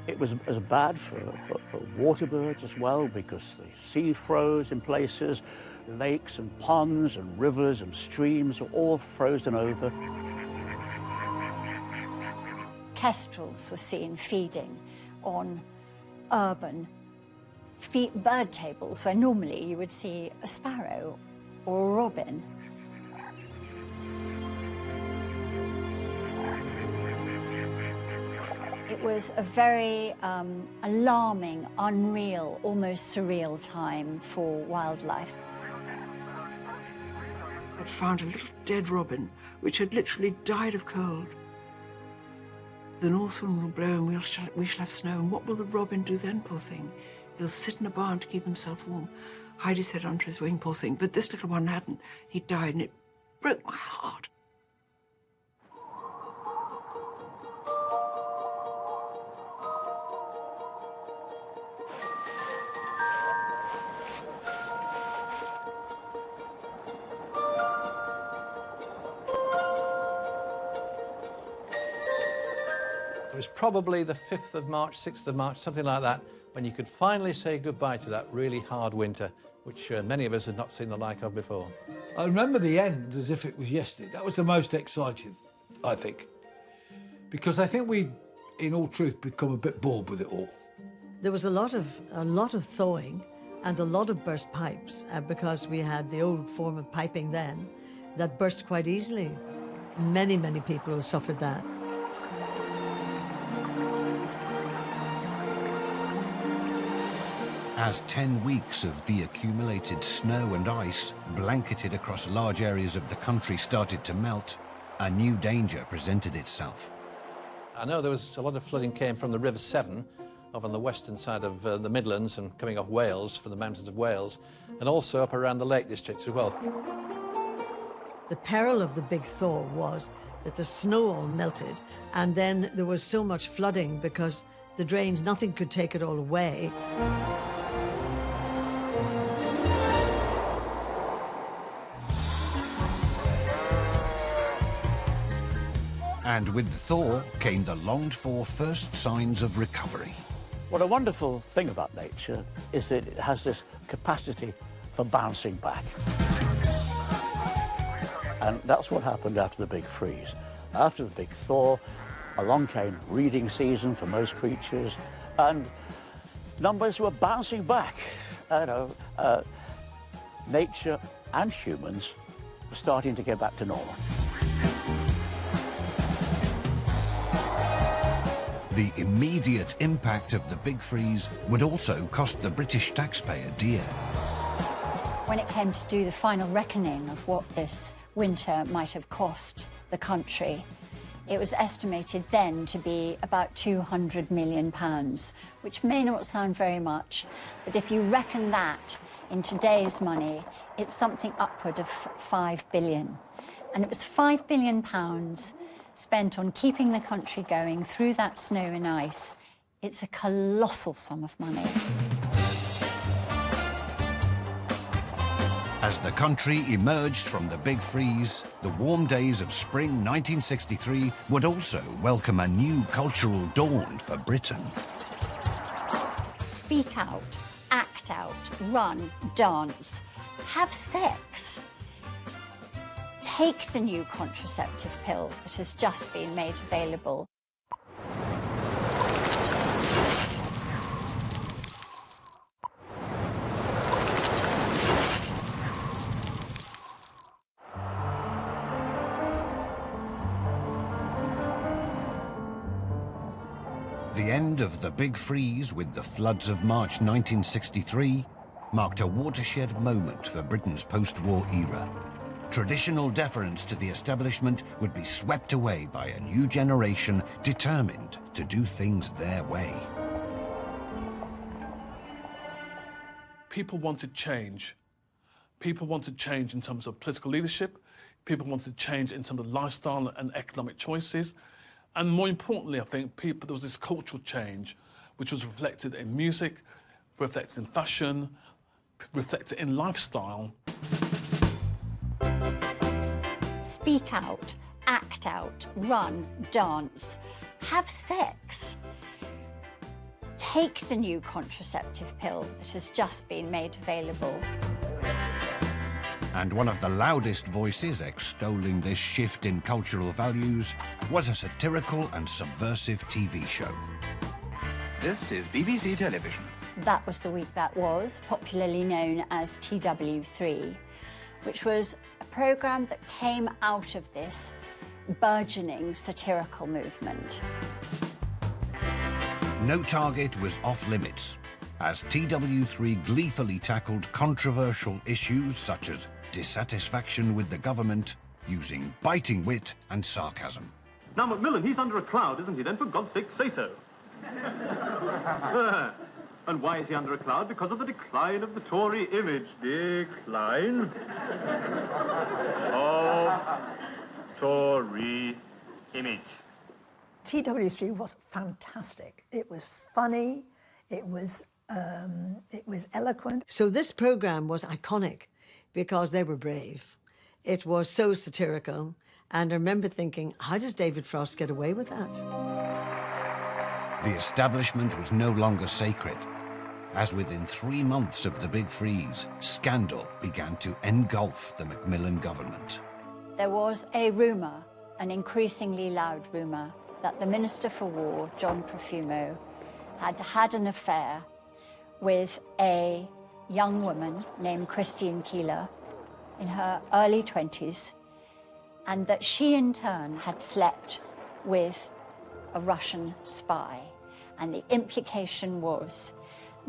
It was as bad for water birds as well because the sea froze in places, lakes and ponds and rivers and streams were all frozen over. kestrels were seen feeding on urban bird tables where normally you would see a sparrow or a robin. It was a very alarming, unreal, almost surreal time for wildlife. I'd found a little dead robin which had literally died of cold. The north wind will blow and we shall have snow. And what will the robin do then, poor thing? He'll sit in a barn to keep himself warm. Heidi said under his wing, poor thing. But this little one hadn't. He died, and it broke my heart. It was probably the 5th of March, 6th of March, something like that, when you could finally say goodbye to that really hard winter, which many of us had not seen the like of before. I remember the end as if it was yesterday. That was the most exciting, I think, because I think we, in all truth, become a bit bored with it all. There was a lot of thawing and a lot of burst pipes because we had the old form of piping then that burst quite easily. Many, many people suffered that. As 10 weeks of the accumulated snow and ice blanketed across large areas of the country started to melt, a new danger presented itself. I know there was a lot of flooding came from the River Severn, over on the western side of the Midlands and coming off Wales, from the mountains of Wales, and also up around the Lake Districts as well. The peril of the big thaw was that the snow all melted, and then there was so much flooding because the drains, nothing could take it all away. And with the thaw came the longed-for first signs of recovery. What a wonderful thing about nature is that it has this capacity for bouncing back. And that's what happened after the big freeze. After the big thaw, along came breeding season for most creatures, and numbers were bouncing back. Nature and humans were starting to get back to normal. The immediate impact of the big freeze would also cost the British taxpayer dear. When it came to do the final reckoning of what this winter might have cost the country, it was estimated then to be about £200 million, which may not sound very much, but if you reckon that in today's money, it's something upward of £5 billion. And it was £5 billion spent on keeping the country going through that snow and ice. It's a colossal sum of money. As the country emerged from the big freeze, the warm days of spring 1963 would also welcome a new cultural dawn for Britain. Speak out, act out, run, dance, have sex. Take the new contraceptive pill that has just been made available. The end of the big freeze with the floods of March 1963 marked a watershed moment for Britain's post-war era. Traditional deference to the establishment would be swept away by a new generation determined to do things their way. People wanted change. People wanted change in terms of political leadership. People wanted change in terms of lifestyle and economic choices. And more importantly, I think there was this cultural change, which was reflected in music, reflected in fashion, reflected in lifestyle. Speak out, act out, run, dance, have sex. Take the new contraceptive pill that has just been made available. And one of the loudest voices extolling this shift in cultural values was a satirical and subversive TV show. This is BBC Television. That was the week that was, popularly known as TW3, which was a programme that came out of this burgeoning satirical movement. No target was off limits, as TW3 gleefully tackled controversial issues such as dissatisfaction with the government, using biting wit and sarcasm. Now, Macmillan, he's under a cloud, isn't he? Then, for God's sake, say so. And why is he under a cloud? Because of the decline of the Tory image. Decline of Tory image. TW3 was fantastic. It was funny. It was eloquent. So this programme was iconic because they were brave. It was so satirical. And I remember thinking, how does David Frost get away with that? The establishment was no longer sacred, as within 3 months of the Big Freeze, scandal began to engulf the Macmillan government. There was a rumour, an increasingly loud rumour, that the Minister for War, John Profumo, had had an affair with a young woman named Christine Keeler in her early 20s, and that she in turn had slept with a Russian spy. And the implication was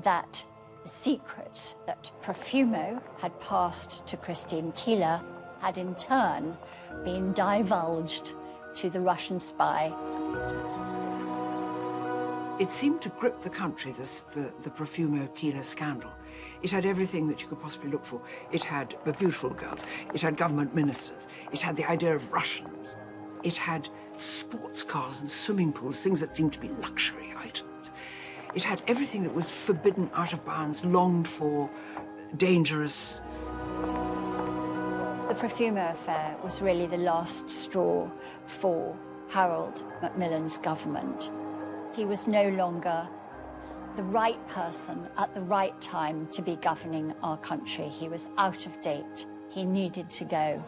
that the secrets that Profumo had passed to Christine Keeler had in turn been divulged to the Russian spy. It seemed to grip the country, the Profumo-Keeler scandal. It had everything that you could possibly look for. It had beautiful girls. It had government ministers. It had the idea of Russians. It had sports cars and swimming pools, things that seemed to be luxury items. It had everything that was forbidden, out of bounds, longed for, dangerous. The Profumo affair was really the last straw for Harold Macmillan's government. He was no longer the right person at the right time to be governing our country. He was out of date. He needed to go.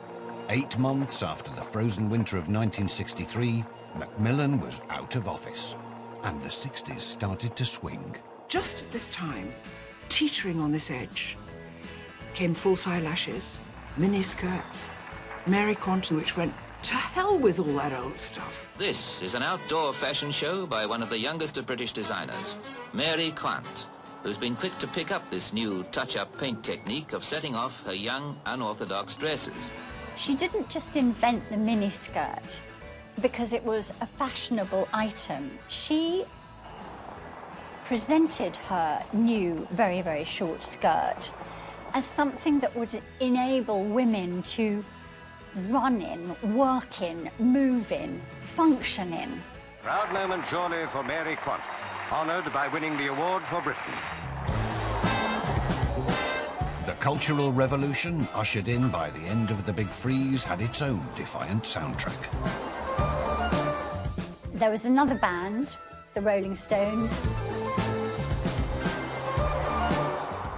8 months after the frozen winter of 1963, Macmillan was out of office, and the 60s started to swing. Just at this time, teetering on this edge, came false eyelashes, miniskirts, Mary Quanton, which went to hell with all that old stuff. This is an outdoor fashion show by one of the youngest of British designers, Mary Quant, who's been quick to pick up this new touch-up paint technique of setting off her young, unorthodox dresses. She didn't just invent the miniskirt because it was a fashionable item. She presented her new, very, very short skirt as something that would enable women to run in, work in, move in, function in. Proud moment surely for Mary Quant, honoured by winning the award for Britain. The Cultural Revolution, ushered in by the end of the Big Freeze, had its own defiant soundtrack. There was another band, the Rolling Stones.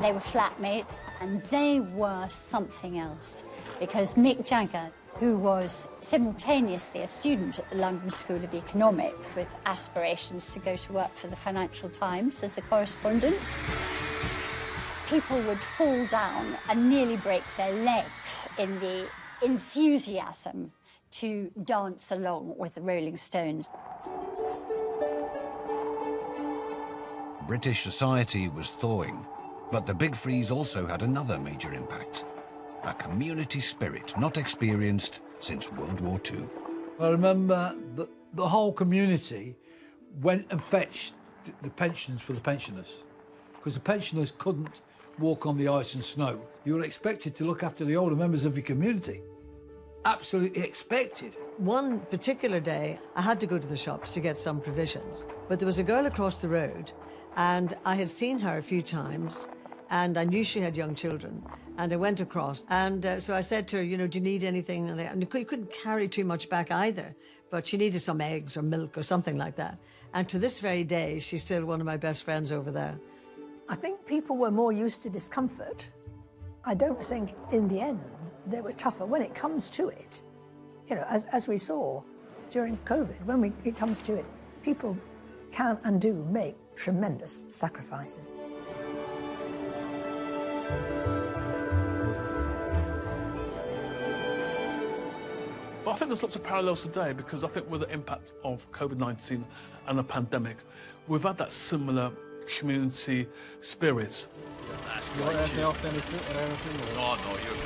They were flatmates, and they were something else, because Mick Jagger, who was simultaneously a student at the London School of Economics with aspirations to go to work for the Financial Times as a correspondent, people would fall down and nearly break their legs in the enthusiasm to dance along with the Rolling Stones. British society was thawing, but the Big Freeze also had another major impact. A community spirit not experienced since World War II. I remember that the whole community went and fetched the pensions for the pensioners, because the pensioners couldn't walk on the ice and snow. You were expected to look after the older members of your community. Absolutely expected. One particular day, I had to go to the shops to get some provisions, but there was a girl across the road, and I had seen her a few times, and I knew she had young children, and I went across, and so I said to her, you know, do you need anything? And you couldn't carry too much back either, but she needed some eggs or milk or something like that. And to this very day, she's still one of my best friends over there. I think people were more used to discomfort I don't think in the end they were tougher. When it comes to it, you know, as we saw during COVID, when it comes to it, people can and do make tremendous sacrifices. But I think there's lots of parallels today, because I think with the impact of COVID-19 and the pandemic, we've had that similar community spirit. That's great. Oh, no, you're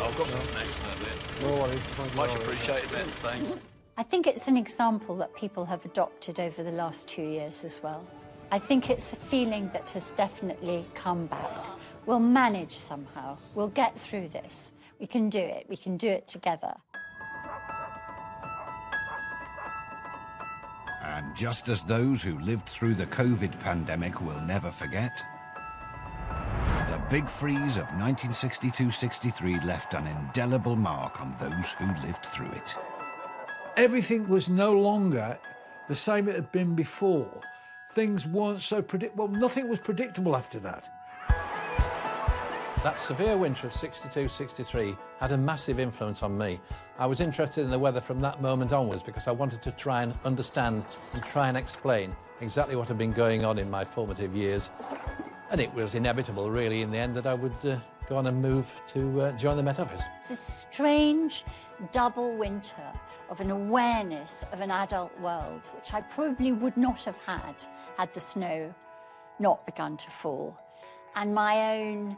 I've got something excellent there. No worries. Much appreciated, Ben. Thanks. I think it's an example that people have adopted over the last 2 years as well. I think it's a feeling that has definitely come back. We'll manage somehow. We'll get through this. We can do it. We can do it together. And just as those who lived through the COVID pandemic will never forget, the big freeze of 1962-63 left an indelible mark on those who lived through it. Everything was no longer the same it had been before. Things weren't so predictable. Nothing was predictable after that. That severe winter of 62-63 had a massive influence on me. I was interested in the weather from that moment onwards because I wanted to try and understand and try and explain exactly what had been going on in my formative years. And it was inevitable, really, in the end, that I would go on and move to join the Met Office. It's a strange double winter of an awareness of an adult world, which I probably would not have had the snow not begun to fall, and my own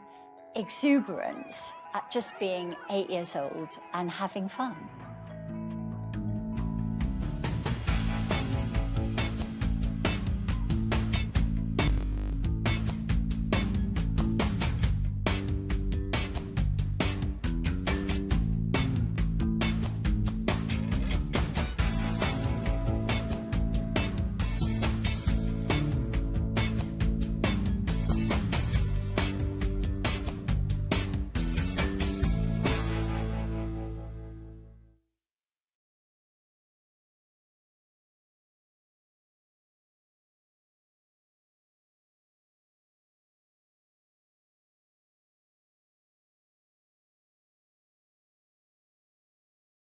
exuberance at just being 8 years old and having fun.